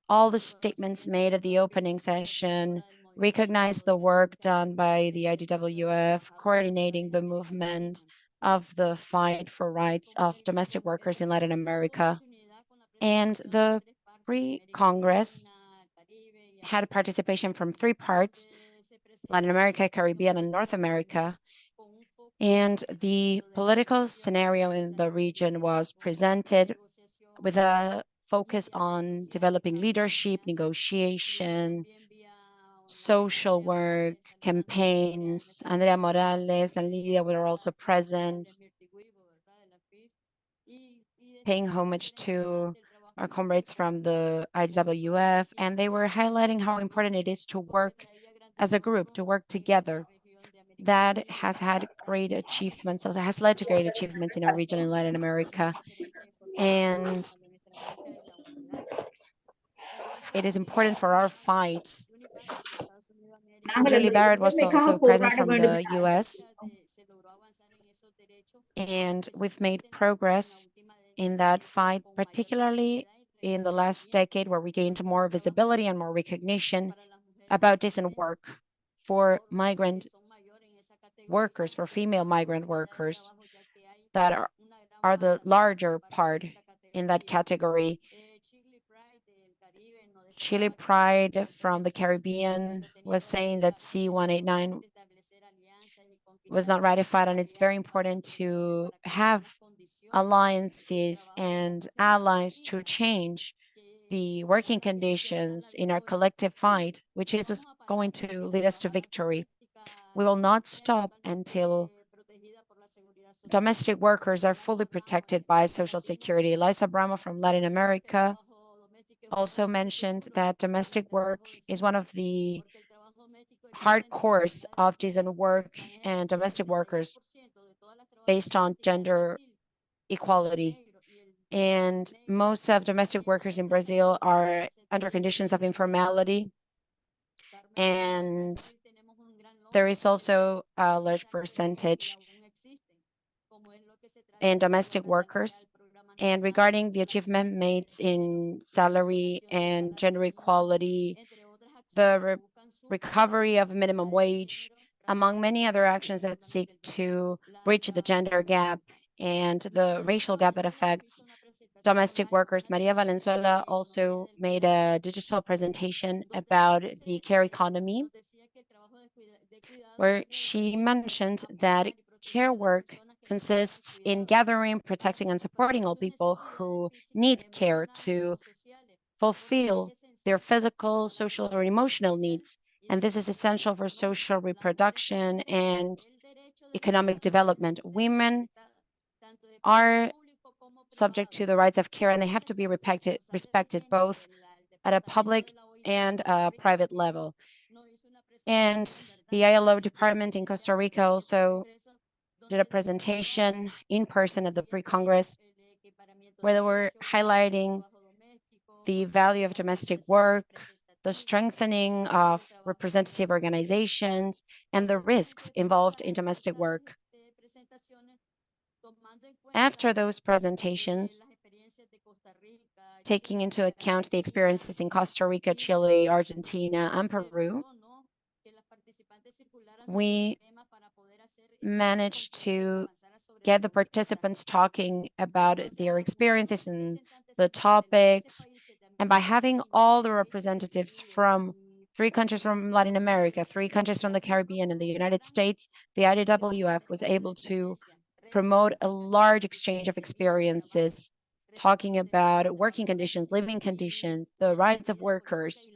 all the statements made at the opening session recognize the work done by the IDWF, coordinating the movement of the fight for rights of domestic workers in Latin America. And the pre-Congress had participation from 3 parts, Latin America, Caribbean, and North America. And the political scenario in the region was presented with a focus on developing leadership, negotiation, social work, campaigns. Andrea Morales and Lydia were also present, paying homage to our comrades from the IDWF, and they were highlighting how important it is to work as a group, to work together. That has had great achievements, also has led to great achievements in our region in Latin America. And it is important for our fight. Julie Barrett was also present from the US. And we've made progress in that fight, particularly in the last decade, where we gained more visibility and more recognition about decent work for migrant workers, for female migrant workers that are the larger part in that category. Chile Pride from the Caribbean was saying that C-189 was not ratified, and it's very important to have alliances and allies to change the working conditions in our collective fight, which is what's going to lead us to victory. We will not stop until domestic workers are fully protected by Social Security. Liza Bramo from Latin America also mentioned that domestic work is one of the hardcores of decent work and domestic workers based on gender equality. And most of domestic workers in Brazil are under conditions of informality. And there is also a large percentage in domestic workers. And regarding the achievement made in salary and gender equality, the recovery of minimum wage, among many other actions that seek to bridge the gender gap and the racial gap that affects domestic workers. Maria Valenzuela also made a digital presentation about the care economy, where she mentioned that care work consists in gathering, protecting, and supporting all people who need care to fulfill their physical, social, or emotional needs. And this is essential for social reproduction and economic development. Women are subject to the rights of care, and they have to be respected both at a public and a private level. And the ILO department in Costa Rica also did a presentation in person at the pre-Congress where they were highlighting the value of domestic work, the strengthening of representative organizations, and the risks involved in domestic work. After those presentations, taking into account the experiences in Costa Rica, Chile, Argentina, and Peru, we managed to get the participants talking about their experiences and the topics. And by having all the representatives from 3 countries from Latin America, 3 countries from the Caribbean, and the United States, the IDWF was able to promote a large exchange of experiences, talking about working conditions, living conditions, the rights of workers,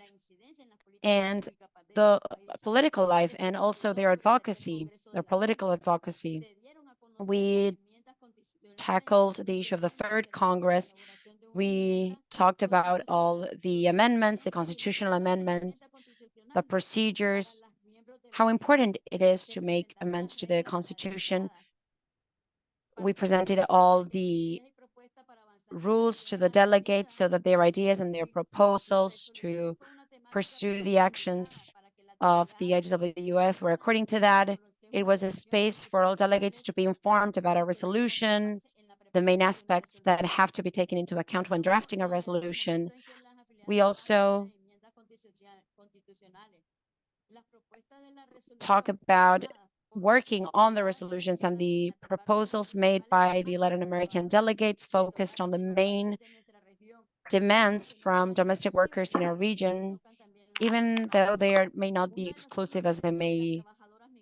and the political life, and also their advocacy, their political advocacy. We tackled the issue of the third Congress. We talked about all the amendments, the constitutional amendments, the procedures, how important it is to make amendments to the Constitution. We presented all the rules to the delegates so that their ideas and their proposals to pursue the actions of the IDWF were according to that. It was a space for all delegates to be informed about a resolution, the main aspects that have to be taken into account when drafting a resolution. We also talk about working on the resolutions, and the proposals made by the Latin American delegates focused on the main demands from domestic workers in our region, even though they may not be exclusive, as they may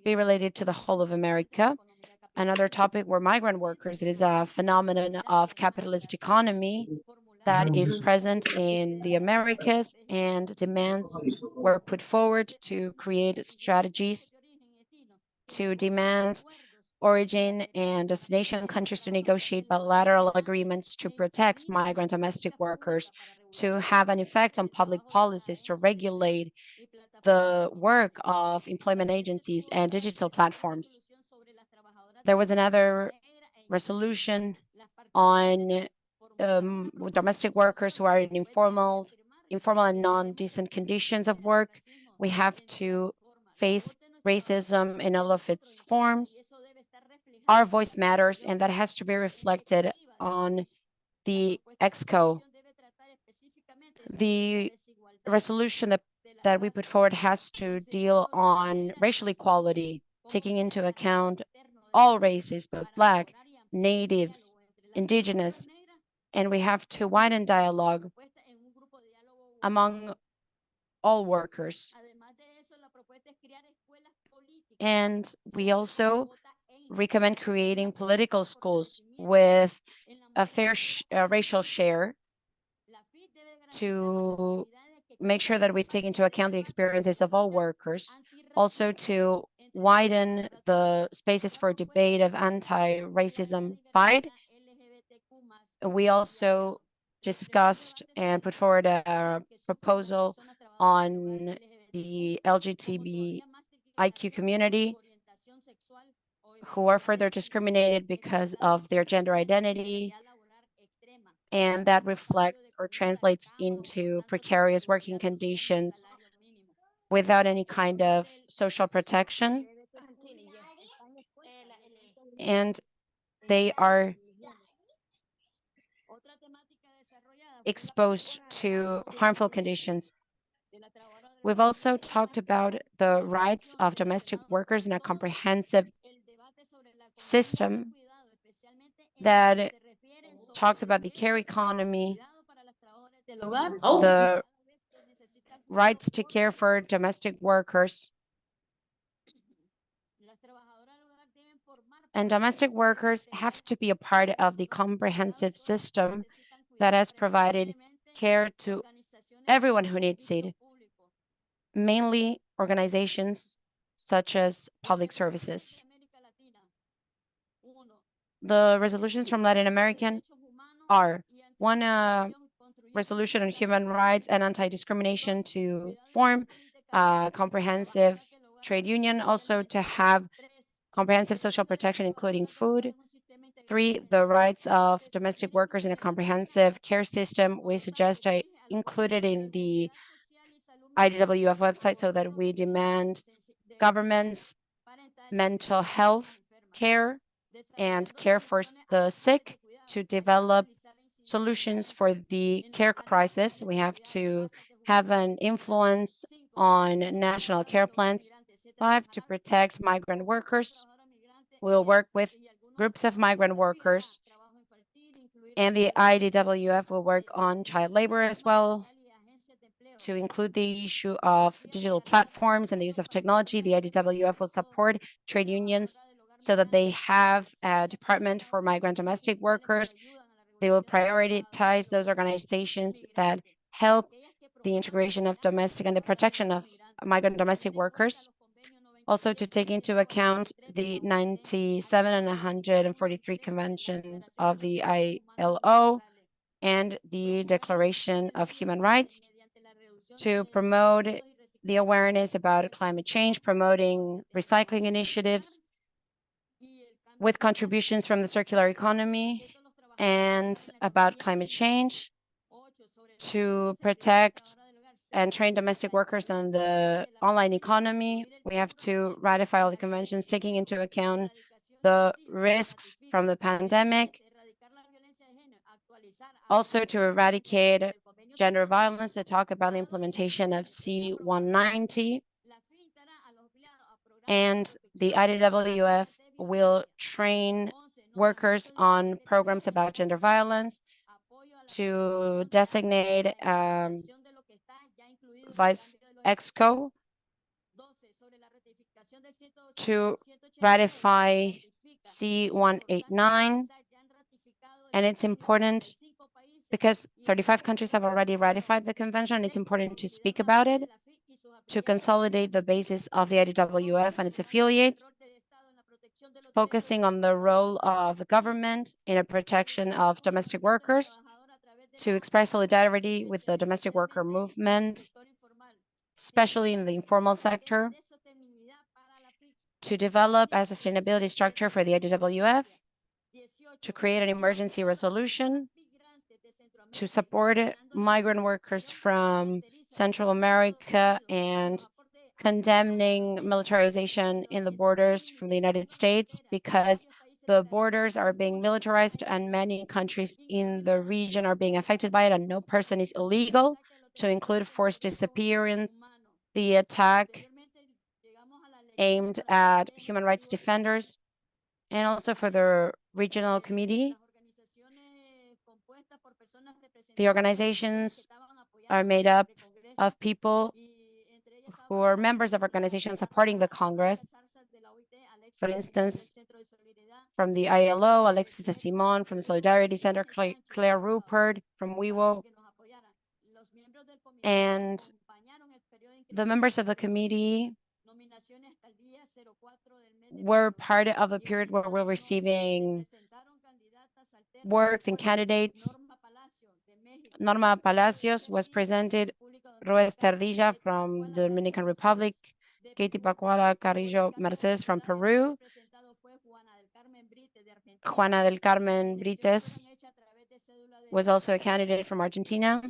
be related to the whole of America. Another topic were migrant workers. It is a phenomenon of capitalist economy that is present in the Americas, and demands were put forward to create strategies to demand origin and destination countries to negotiate bilateral agreements to protect migrant domestic workers, to have an effect on public policies to regulate the work of employment agencies and digital platforms. There was another resolution on domestic workers who are in informal and non-decent conditions of work. We have to face racism in all of its forms. Our voice matters, and that has to be reflected on the EXCO. The resolution that we put forward has to deal on racial equality, taking into account all races, but Black, Natives, Indigenous, and we have to widen dialogue among all workers. And we also recommend creating political schools with a fair racial share to make sure that we take into account the experiences of all workers, also to widen the spaces for debate of anti-racism fight. We also discussed and put forward a proposal on the LGBTIQ community who are further discriminated because of their gender identity, and that reflects or translates into precarious working conditions without any kind of social protection. And they are exposed to harmful conditions. We've also talked about the rights of domestic workers in a comprehensive system that talks about the care economy, the rights to care for domestic workers. And domestic workers have to be a part of the comprehensive system that has provided care to everyone who needs it, mainly organizations such as public services. The resolutions from Latin American are one resolution on human rights and anti-discrimination to form a comprehensive trade union, also to have comprehensive social protection, including food. 3, the rights of domestic workers in a comprehensive care system. We suggest I include it in the IDWF website so that we demand governments, mental health care, and care for the sick to develop solutions for the care crisis. We have to have an influence on national care plans. 5, to protect migrant workers. We'll work with groups of migrant workers, and the IDWF will work on child labor as well, to include the issue of digital platforms and the use of technology. The IDWF will support trade unions so that they have a department for migrant domestic workers. They will prioritize those organizations that help the integration of domestic and the protection of migrant domestic workers. Also to take into account the 97 and 143 conventions of the ILO and the Declaration of Human Rights, to promote the awareness about climate change, promoting recycling initiatives with contributions from the circular economy, and about climate change, to protect and train domestic workers on the online economy. We have to ratify all the conventions, taking into account the risks from the pandemic. Also to eradicate gender violence, to talk about the implementation of C-190. And the IDWF will train workers on programs about gender violence, to designate Vice Exco to ratify C-189. And it's important because 35 countries have already ratified the convention. It's important to speak about it, to consolidate the basis of the IDWF and its affiliates, focusing on the role of the government in a protection of domestic workers, to express solidarity with the domestic worker movement, especially in the informal sector, to develop a sustainability structure for the IDWF, to create an emergency resolution, to support migrant workers from Central America, and condemning militarization in the borders from the United States, because the borders are being militarized and many countries in the region are being affected by it, and no person is illegal, to include forced disappearance, the attack aimed at human rights defenders, and also for the regional committee. The organizations are made up of people who are members of organizations supporting the Congress. For instance, from the ILO, Alexis de Simon, from the Solidarity Center, Claire Rupert from WIWO, and the members of the committee were part of the period where we're receiving works and candidates. Norma Palacios was presented, Ruiz Tardilla from the Dominican Republic, Katie Pacuala Carrillo Mercedes from Peru, Juana del Carmen Brites was also a candidate from Argentina.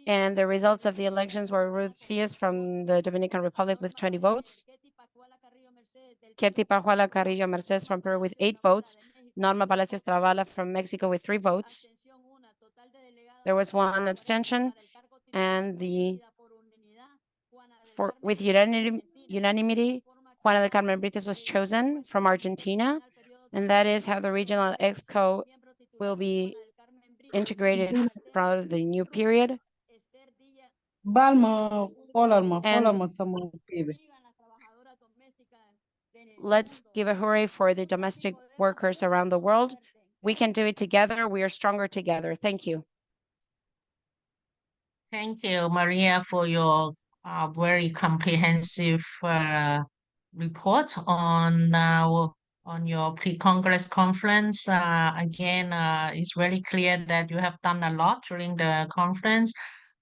And the results of the elections were Ruth Cias from the Dominican Republic with 20 votes, Katie Pajuala Carrillo Mercedes from Peru with 8 votes, Norma Palacios Travala from Mexico with 3 votes, There was one abstention, and with unanimity, Juana del Carmen Brites was chosen from Argentina, and that is how the regional exco will be integrated from the new period. Let's give a hooray for the domestic workers around the world. We can do it together. We are stronger together. Thank you. Thank you, Maria, for your very comprehensive report on your pre-Congress conference. Again, it's very clear that you have done a lot during the conference.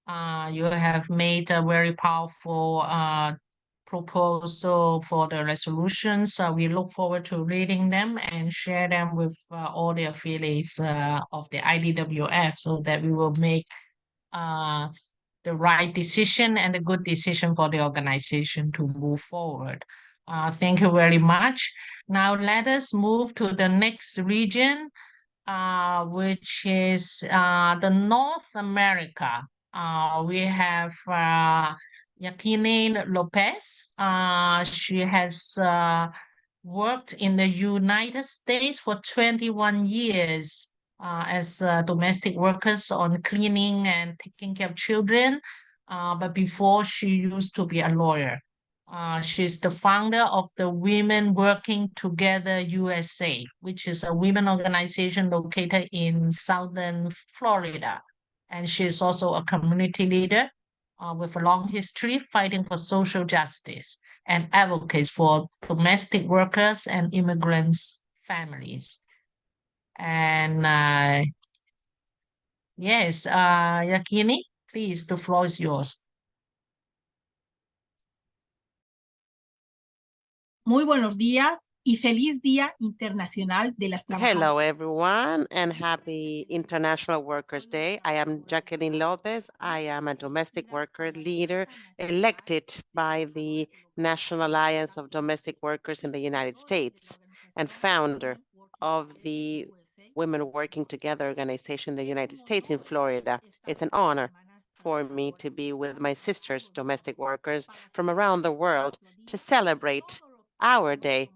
You have made a very powerful proposal for the resolutions. We look forward to reading them and share them with all the affiliates of the IDWF so that we will make the right decision and a good decision for the organization to move forward. Thank you very much. Now let us move to the next region, which is the North America. We have Yakine Lopez. She has worked in the United States for 21 years as domestic workers on cleaning and taking care of children. But before, she used to be a lawyer. She's the founder of the Women Working Together USA, which is a women organization located in Southern Florida. And she's also a community leader with a long history fighting for social justice and advocates for domestic workers and immigrants' families. And yes, Yakini, please, the floor is yours. Muy buenos días y feliz Día Internacional de las Trabajadoras. Hello, everyone, and happy International Workers' Day. I am Jacqueline Lopez. I am a domestic worker leader elected by the National Alliance of Domestic Workers in the United States and founder of the Women Working Together organization in the United States in Florida. It's an honor for me to be with my sisters, domestic workers from around the world, to celebrate our day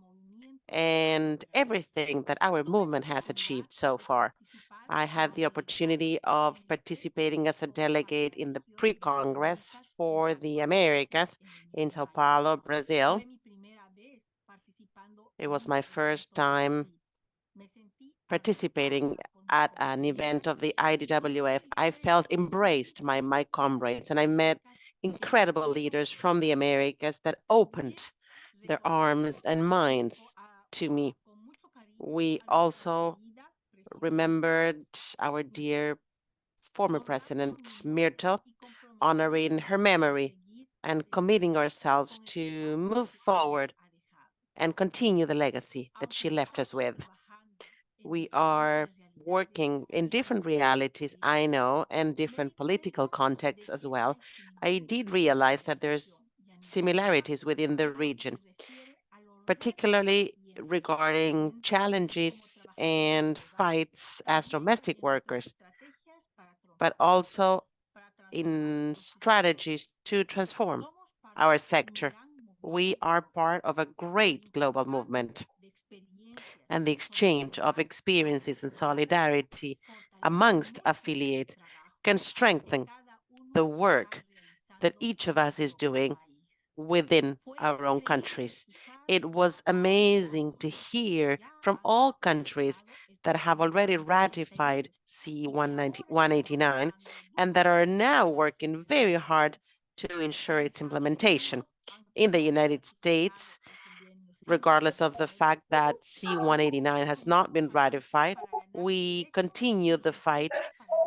and everything that our movement has achieved so far. I had the opportunity of participating as a delegate in the pre-Congress for the Americas in Sao Paulo, Brazil. It was my first time participating at an event of the IDWF. I felt embraced by my comrades, and I met incredible leaders from the Americas that opened their arms and minds to me. We also remembered our dear former President Myrtle, honoring her memory and committing ourselves to move forward and continue the legacy that she left us with. We are working in different realities, I know, and different political contexts as well. I did realize that there's similarities within the region, particularly regarding challenges and fights as domestic workers, but also in strategies to transform our sector. We are part of a great global movement, and the exchange of experiences and solidarity amongst affiliates can strengthen the work that each of us is doing within our own countries. It was amazing to hear from all countries that have already ratified C-189 and that are now working very hard to ensure its implementation. In the United States, regardless of the fact that C-189 has not been ratified, we continue the fight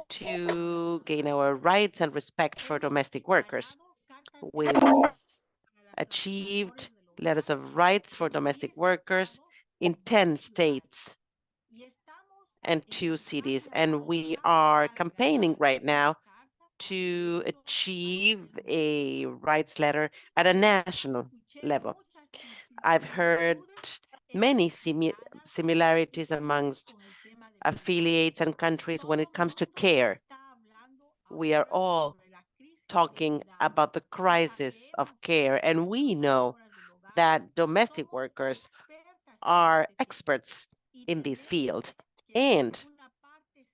to gain our rights and respect for domestic workers. We've achieved letters of rights for domestic workers in 10 states and 2 cities, and we are campaigning right now to achieve a rights letter at a national level. I've heard many similarities amongst affiliates and countries when it comes to care. we are all talking about the crisis of care, and we know that domestic workers are experts in this field, and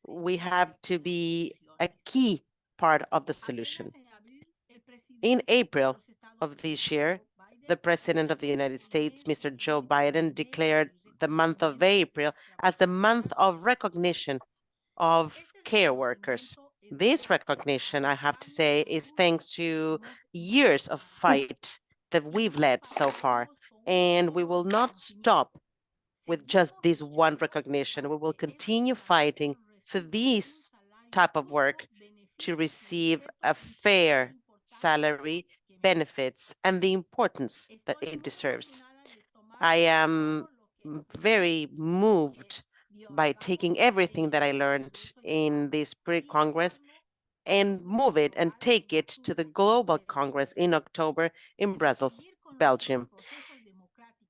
we have to be a key part of the solution. In April of this year, the President of the United States, Mr. Joe Biden, declared the month of April as the month of recognition of care workers. This recognition, I have to say, is thanks to years of fight that we've led so far, and we will not stop with just this one recognition. We will continue fighting for this type of work to receive a fair salary, benefits, and the importance that it deserves. I am very moved by taking everything that I learned in this pre-Congress and move it and take it to the Global Congress in October in Brussels, Belgium,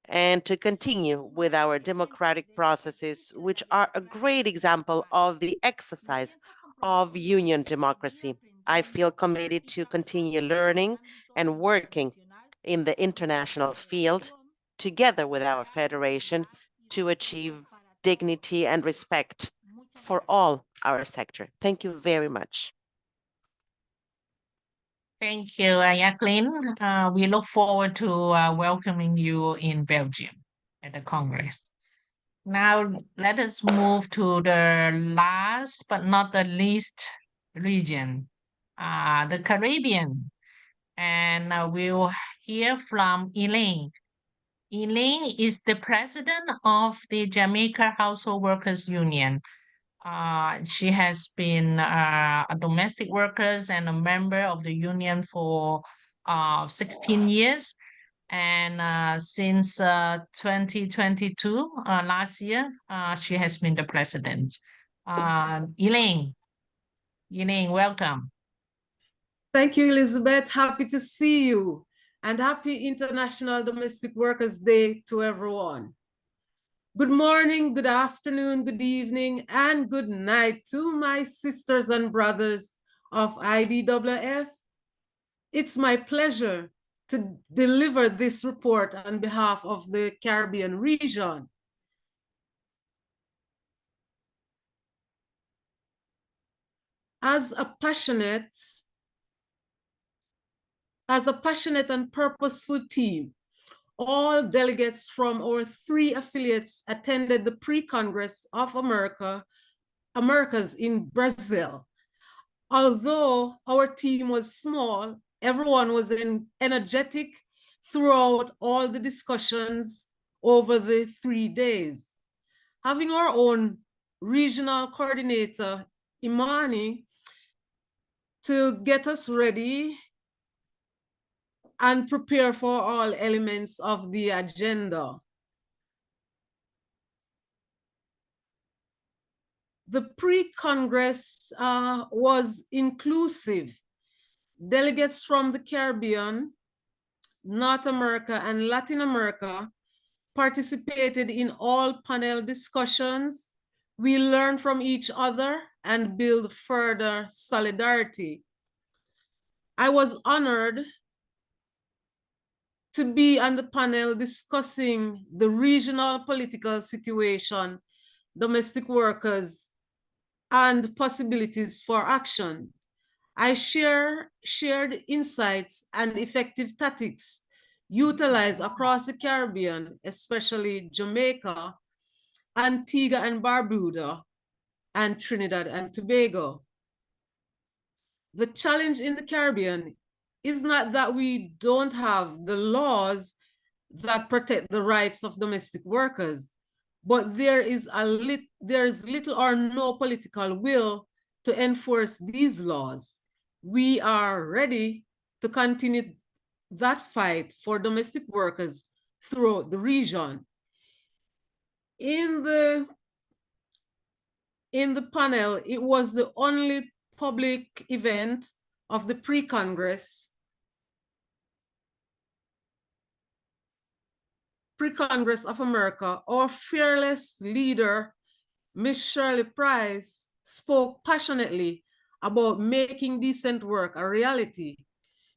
and to continue with our democratic processes, which are a great example of the exercise of union democracy. I feel committed to continue learning and working in the international field together with our federation to achieve dignity and respect for all our sector. Thank you very much. Thank you, Jacqueline. We look forward to welcoming you in Belgium at the Congress. Now, let us move to the last but not the least region, the Caribbean. And we'll hear from Elaine. Elaine is the president of the Jamaica Household Workers Union. She has been a domestic worker and a member of the union for 16 years. And since 2022, last year, she has been the president. Elaine, welcome. Thank you, Elizabeth. Happy to see you. And happy International Domestic Workers Day to everyone. Good morning, good afternoon, good evening, and good night to my sisters and brothers of IDWF. It's my pleasure to deliver this report on behalf of the Caribbean region. As a passionate and purposeful team, all delegates from our 3 affiliates attended the pre-Congress of Americas in Brazil. Although our team was small, everyone was energetic throughout all the discussions over the 3 days. Having our own regional coordinator, Imani, to get us ready and prepare for all elements of the agenda. The pre-Congress was inclusive. Delegates from the Caribbean, North America, and Latin America participated in all panel discussions. We learned from each other and build further solidarity. I was honored to be on the panel discussing the regional political situation, domestic workers, and possibilities for action. I shared insights and effective tactics utilized across the Caribbean, especially Jamaica, Antigua and Barbuda, and Trinidad and Tobago. The challenge in the Caribbean is not that we don't have the laws that protect the rights of domestic workers, but there is little or no political will to enforce these laws. We are ready to continue that fight for domestic workers throughout the region. In the panel, it was the only public event of the pre-Congress of America. Our fearless leader, Miss Shirley Price, spoke passionately about making decent work a reality.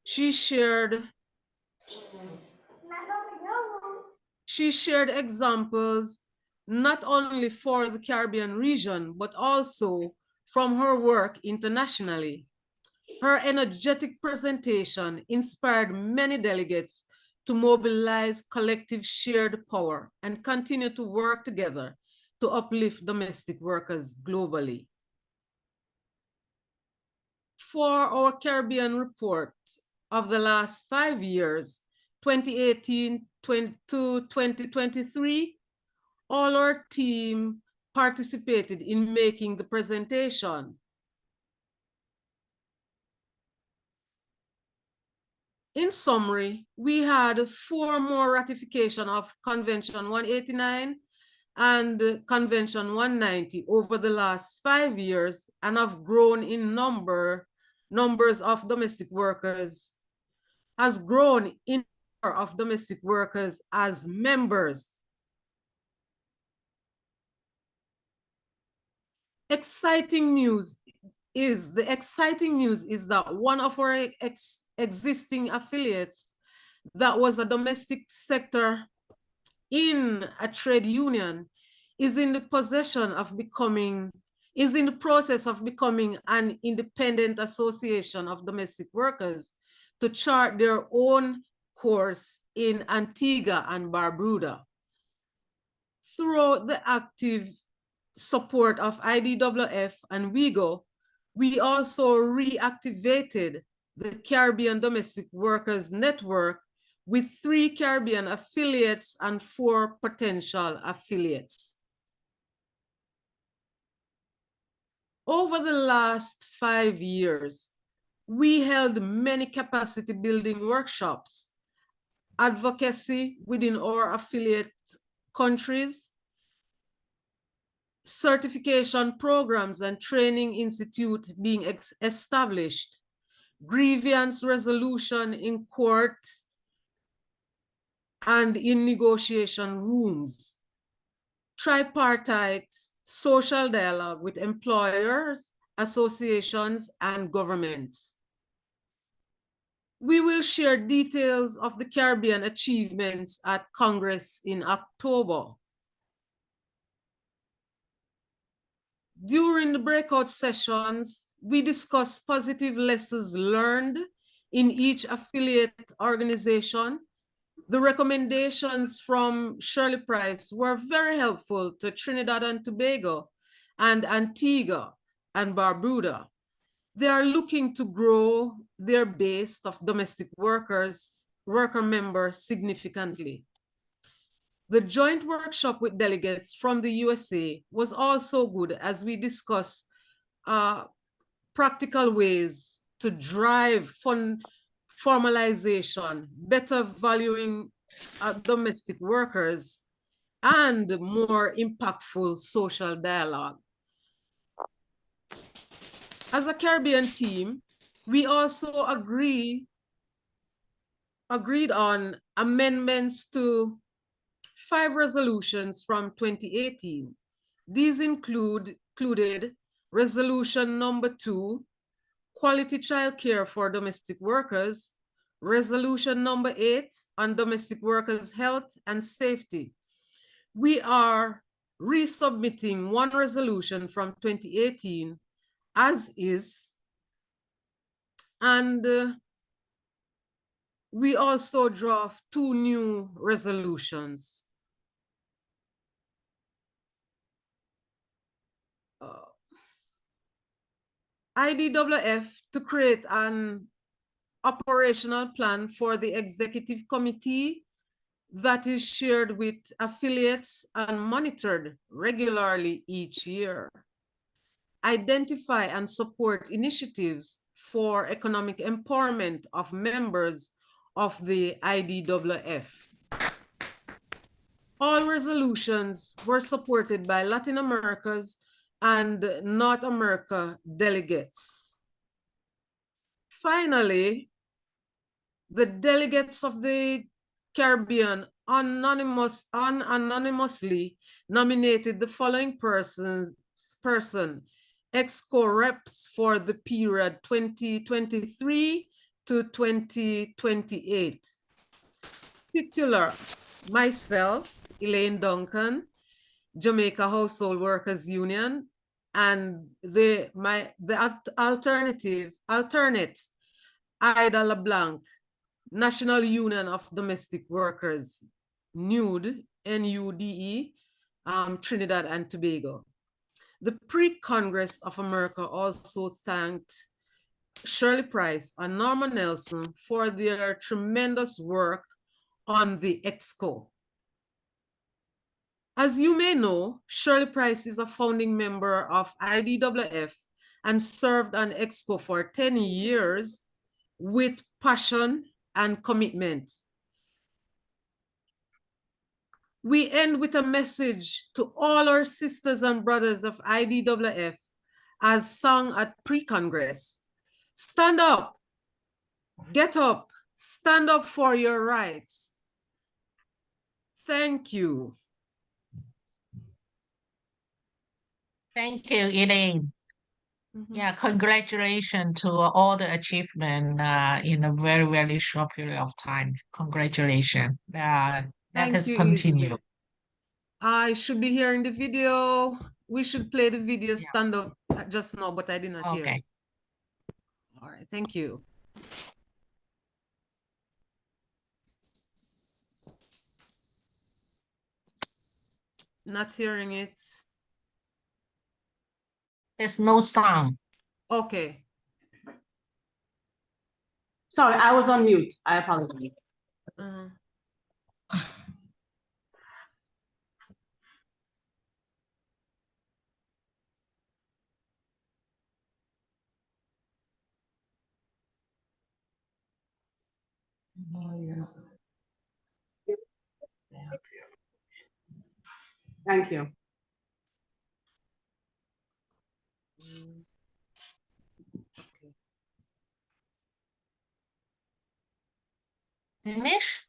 She shared examples not only for the Caribbean region, but also from her work internationally. Her energetic presentation inspired many delegates to mobilize collective shared power and continue to work together to uplift domestic workers globally. For our Caribbean report of the last 5 years, 2018 to 2023, all our team participated in making the presentation. In summary, we had 4 more ratification of Convention 189 and Convention 190 over the last 5 years and have grown in numbers of domestic workers, has grown in number of domestic workers as members. The exciting news is that one of our existing affiliates that was a domestic sector in a trade union is in the process of becoming an independent association of domestic workers to chart their own course in Antigua and Barbuda. Through the active support of IDWF and WIGO, we also reactivated the Caribbean Domestic Workers Network with 3 Caribbean affiliates and 4 potential affiliates. Over the last 5 years, we held many capacity building workshops, advocacy within our affiliate countries, certification programs and training institute being established, grievance resolution in court and in negotiation rooms, tripartite social dialogue with employers, associations, and governments. We will share details of the Caribbean achievements at Congress in October. During the breakout sessions, we discussed positive lessons learned in each affiliate organization. The recommendations from Shirley Price were very helpful to Trinidad and Tobago and Antigua and Barbuda. They are looking to grow their base of domestic worker members significantly. The joint workshop with delegates from the USA was also good as we discussed practical ways to drive formalization, better valuing domestic workers, and more impactful social dialogue. As a Caribbean team, we also agreed on amendments to 5 resolutions from 2018. These included resolution number 2, quality childcare for domestic workers, resolution number 8 on domestic workers' health and safety. We are resubmitting 1 resolution from 2018 as is, and we also draft 2 new resolutions. IDWF to create an operational plan for the executive committee that is shared with affiliates and monitored regularly each year. Identify and support initiatives for economic empowerment of members of the IDWF. All resolutions were supported by Latin America's and North America delegates. Finally, the delegates of the Caribbean anonymously nominated the following person EXCO reps for the period 2023 to 2028. Titular, myself, Elaine Duncan, Jamaica Household Workers Union, and the alternate, Ida LeBlanc, National Union of Domestic Workers, NUDE, N-U-D-E, Trinidad and Tobago. The Pre-Congress of America also thanked Shirley Price and Norma Nelson for their tremendous work on the EXCO. As you may know, Shirley Price is a founding member of IDWF and served on EXCO for 10 years with passion and commitment. We end with a message to all our sisters and brothers of IDWF as sung at pre-Congress. Stand up, get up, stand up for your rights. Thank you. Thank you, Elaine. Yeah, congratulations to all the achievement in a very, very short period of time. Congratulations. Let us continue. Elizabeth. I should be hearing the video. We should play the video stand up just now, but I did not hear it. All right, thank you. Not hearing it. There's no sound. Okay. Sorry, I was on mute. I apologize. Thank you. Finish?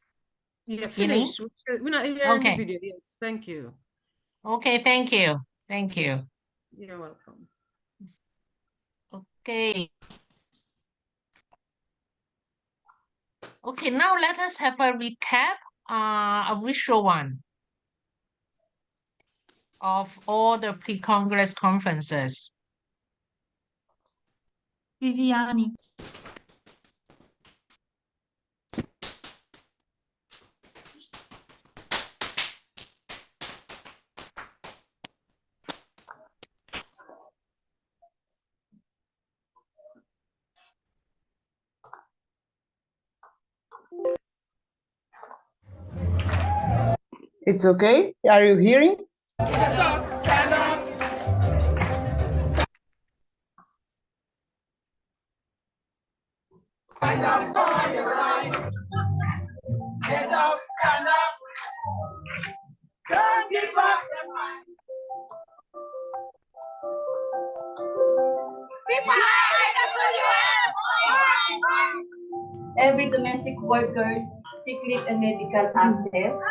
Yeah, finish. We're not hearing the video. Yes, thank you. Okay, thank you. Thank you. You're welcome. Okay. Okay, now let us have a recap, a visual one of all the pre-Congress conferences. Viviani. It's okay? Are you hearing? Stand up, stand up. Stand up for your right. Get up, stand up. Don't give up the fight. Every domestic workers sick leave and medical access.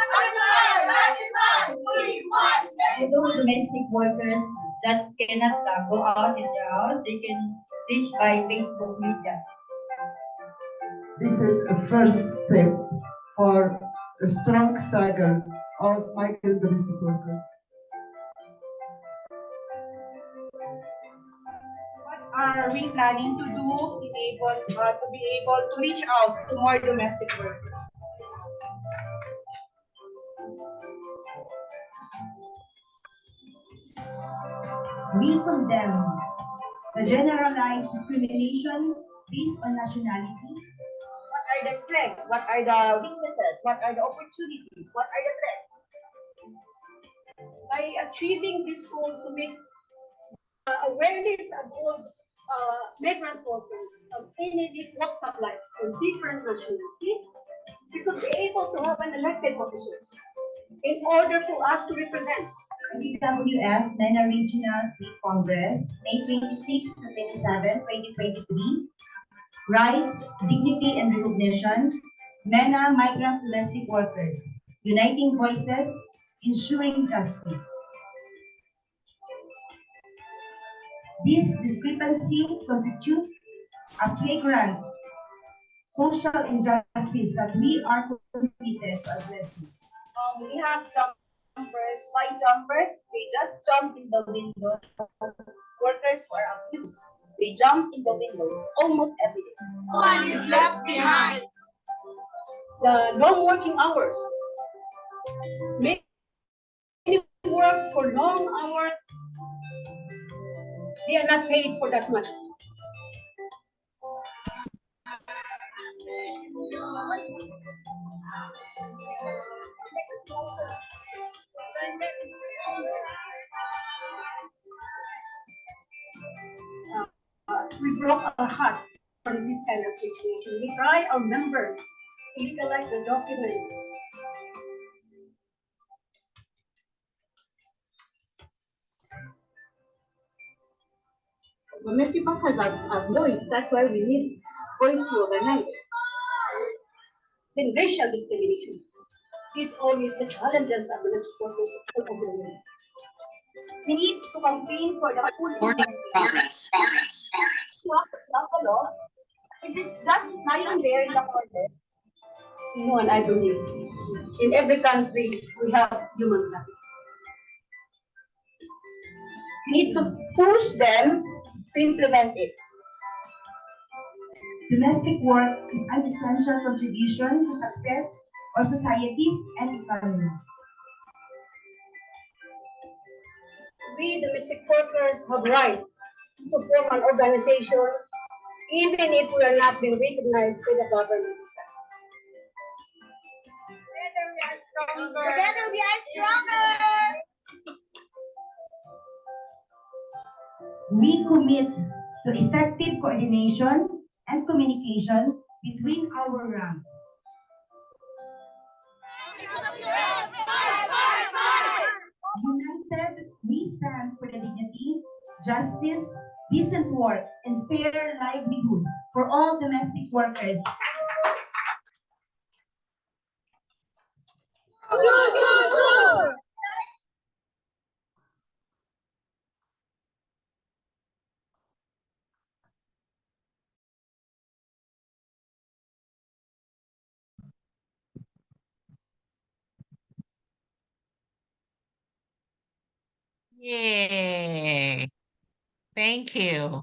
And those domestic workers that cannot go out in their house, they can reach by Facebook media. This is a first step for a strong struggle of migrant domestic workers. What are we planning to do to be able to reach out to more domestic workers? We condemn the generalized discrimination based on nationality. What are the strengths? What are the weaknesses? What are the opportunities? What are the threats? By achieving this goal to make awareness of all migrant workers of any walks of life from different nationalities, we could be able to have an elected officers in order for us to represent. IDWF MENA Regional Congress, May 26 to 27, 2023. Rights, Dignity and Recognition, MENA Migrant Domestic Workers, Uniting Voices, Ensuring Justice. This discrepancy constitutes a flagrant social injustice that we are committed to addressing. We have jumpers, white jumpers, they just jump in the window. Workers who are abused, they jump in the window almost every day. One is left behind. The long working hours. Many work for long hours. They are not paid for that much. We broke our heart for this kind of situation. We try our members to legalize the document. Domestic workers have voice, that's why we need voice to organize. Then racial discrimination. These always the challenges of the workers all over the world. We need to campaign for the full Progress. If it's just lying there in the process, no one, I believe. In every country, we have human trafficking. We need to push them to implement it. Domestic work is an essential contribution to success of societies and economy. We domestic workers have rights to form an organization, even if we are not being recognized by the government. Together we are stronger. We commit to effective coordination and communication between our ranks. United, we stand for the dignity, justice, decent work, and fair livelihood for all domestic workers. Yay. Thank you.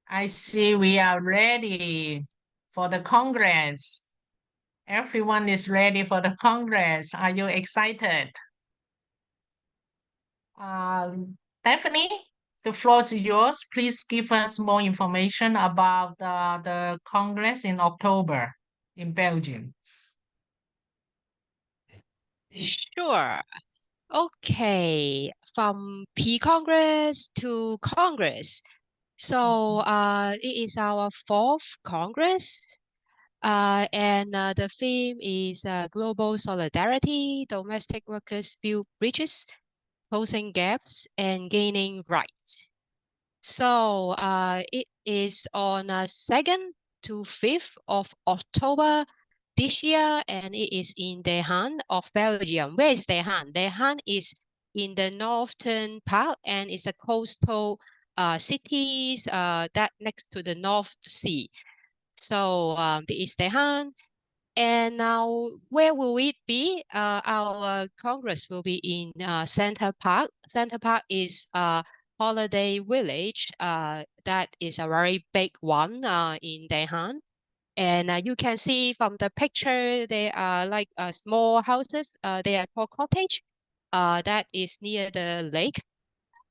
I see we are ready for the Congress. Everyone is ready for the Congress. Are you excited? Stephanie, the floor is yours. Please give us more information about the Congress in October in Belgium. Sure. Okay, from Congress to Congress. So it is our fourth Congress. And the theme is global solidarity, domestic workers build bridges, closing gaps, and gaining rights. So it is on 2nd to 5th of October this year, and it is in The Hague of Belgium. Where is The Hague? The Hague is in the northern part, and it's a coastal cities that next to the North Sea. So this is The Hague. And now, where will it be? Our Congress will be in Center Park. Center Park is a holiday village that is a very big one in The Hague. And you can see from the picture, they are like small houses. They are called cottage. That is near the lake.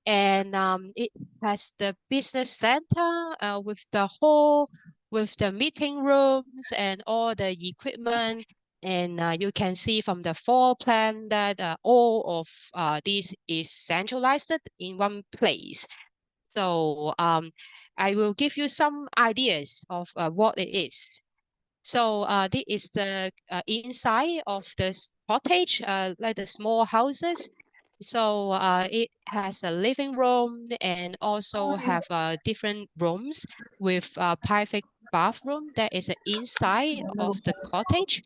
And it has the business center with the hall, with the meeting rooms and all the equipment. And you can see from the floor plan that all of this is centralized in one place. So I will give you some ideas of what it is. So this is the inside of this cottage, like the small houses. So it has a living room and also have different rooms with a private bathroom that is inside of the cottage.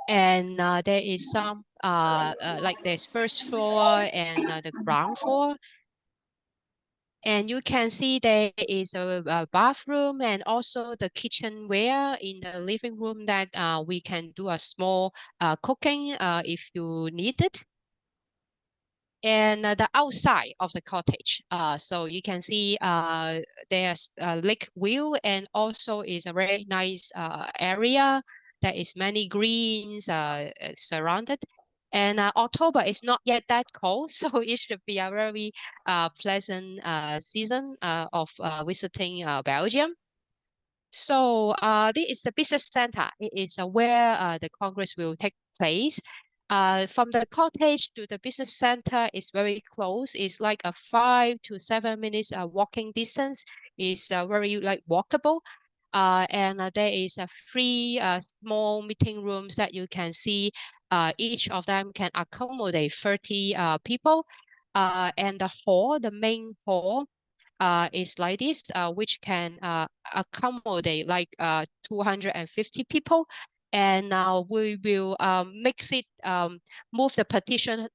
And there is some like there's first floor and the ground floor. And you can see there is a bathroom and also the kitchenware in the living room that we can do a small cooking if you need it. And the outside of the cottage, so you can see there's a lake view, and also is a very nice area that is many greens surrounded. And October is not yet that cold, so it should be a very pleasant season of visiting Belgium. So this is the business center. It is where the Congress will take place. From the cottage to the business center is very close. It's like a 5 to 7 minutes walking distance. It's very like walkable. And there is a three small meeting rooms that you can see. Each of them can accommodate 30 people. And the hall, the main hall, is like this, which can accommodate like 250 people. And we will mix it, move the partition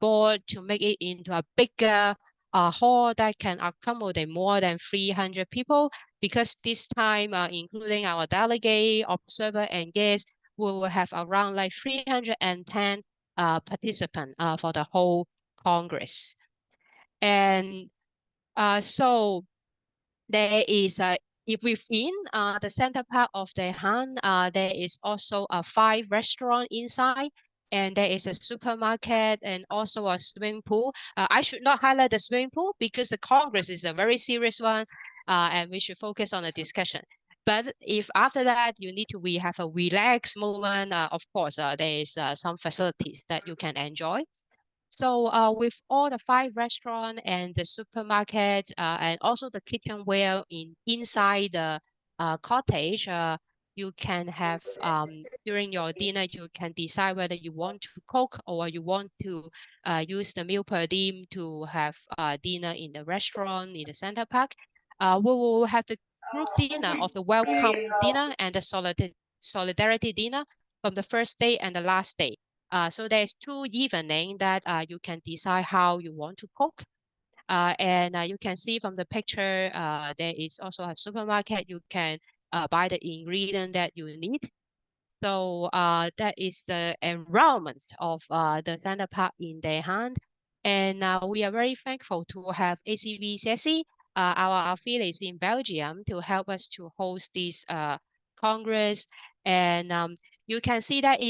board to make it into a bigger hall that can accommodate more than 300 people. Because this time, including our delegate, observer, and guests, we will have around like 310 participants for the whole Congress. And so there is if within the center part of the Han, there is also a 5 restaurant inside, and there is a supermarket and also a swimming pool. I should not highlight the swimming pool because the Congress is a very serious one, and we should focus on the discussion. But if after that we have a relaxed moment, of course, there is some facilities that you can enjoy. So with all the 5 restaurants and the supermarket and also the kitchenware inside the cottage, you can have during your dinner, you can decide whether you want to cook or you want to use the meal per diem to have dinner in the restaurant in the center park. We will have the group dinner of the welcome dinner and the solidarity dinner from the first day and the last day. So there's 2 evenings that you can decide how you want to cook. And you can see from the picture, there is also a supermarket. You can buy the ingredient that you need. So that is the enrollment of the center park in Daehan. And we are very thankful to have ACVCSE, our affiliates in Belgium, to help us to host this Congress. And you can see that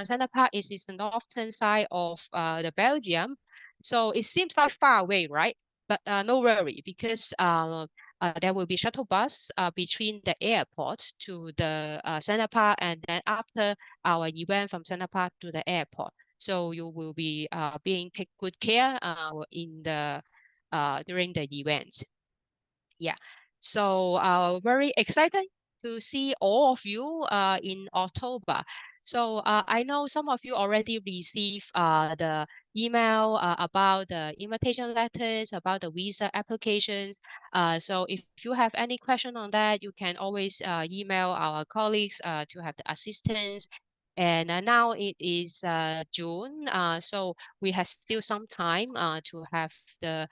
center park is the northern side of the Belgium. So it seems like far away, right? But no worry, because there will be shuttle bus between the airport to the center park, and then after our event from center park to the airport. So you will be being taken good care in the during the event. Yeah. So very excited to see all of you in October. So I know some of you already received the email about the invitation letters, about the visa applications. So if you have any question on that, you can always email our colleagues to have the assistance. And now it is June, so we have still some time to have the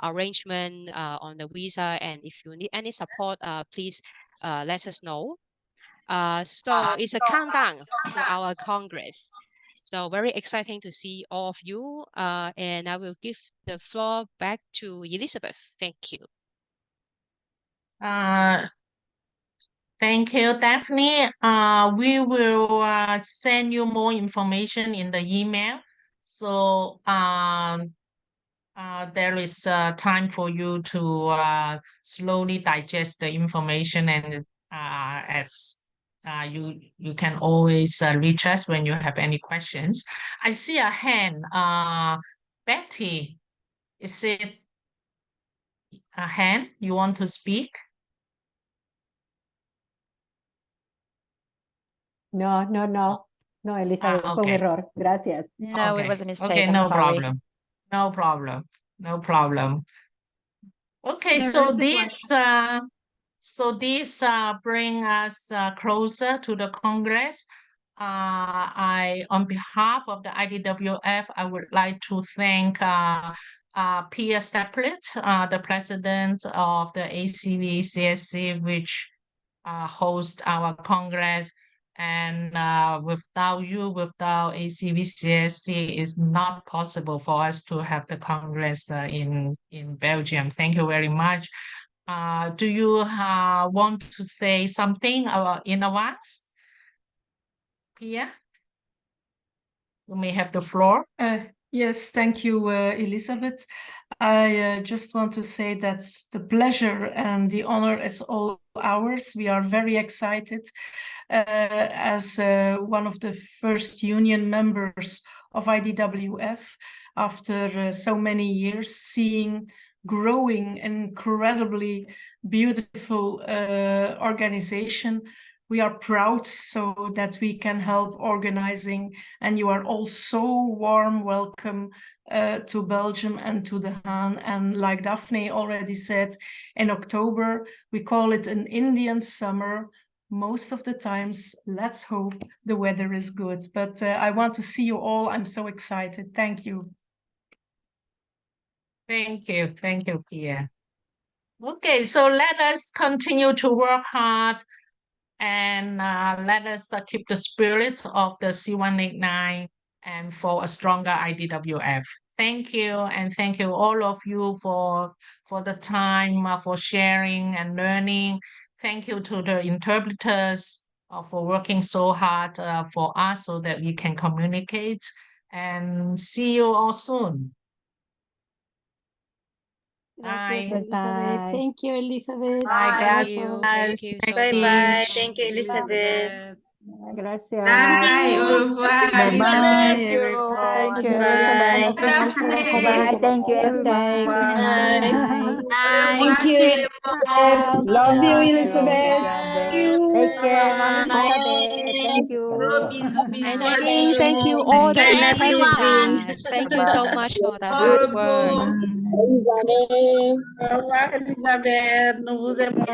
arrangement on the visa. And if you need any support, please let us know. So it's a countdown to our Congress. So very exciting to see all of you. And I will give the floor back to Elizabeth. Thank you. Thank you, Daphne. We will send you more information in the email. So there is time for you to slowly digest the information, and as you can always reach us when you have any questions. I see a hand. Betty, is it a hand you want to speak? No, Elizabeth, fue un Okay. error. Gracias. No, Okay. it was a mistake. Okay, I'm no sorry. problem. No problem. No problem. Okay, There so is a this bring us closer to the Congress. On behalf of the IDWF, I would like to thank Pia Staplet, the president of the ACV-CSC, which hosts our Congress. And without you, without ACV-CSC, it's not possible for us to have the Congress in Belgium. Thank you very much. Do you want to say something in advance? Pia? You may have the floor. Yes, thank you, Elizabeth. I just want to say that the pleasure and the honor is all ours. We are very excited as one of the first union members of IDWF after so many years, seeing growing incredibly beautiful organization. We are proud so that we can help organizing, and you are all so warm welcome to Belgium and to The Haan. And like Daphne already said, in October, we call it an Indian summer. Most of the times, let's hope the weather is good. But I want to see you all. I'm so excited. Thank you. Thank you, Pia. Okay, so let us continue to work hard and let us keep the spirit of the C189 and for a stronger IDWF. Thank you, and thank you all of you for the time, for sharing and learning. Thank you to the interpreters for working so hard for us so that we can communicate, and see you all soon. Gracias, Bye. Elizabeth. Bye. Thank you, Elizabeth. Bye, Thank you. Thank you so Bye-bye. much. Thank you, Elizabeth. Gracias. Bye. Au revoir, Elizabeth. Thank you, Bye. Elizabeth. Bye. Thank you, everyone. Bye. Bye. Thank you, Elizabeth. Love you, Elizabeth. Take care, Mom Elizabeth. Thank you. And again, thank you all the I love you, Vin. interpreters. Thank you so much for the hard work. Au revoir, Elizabeth. Nous vous aimons.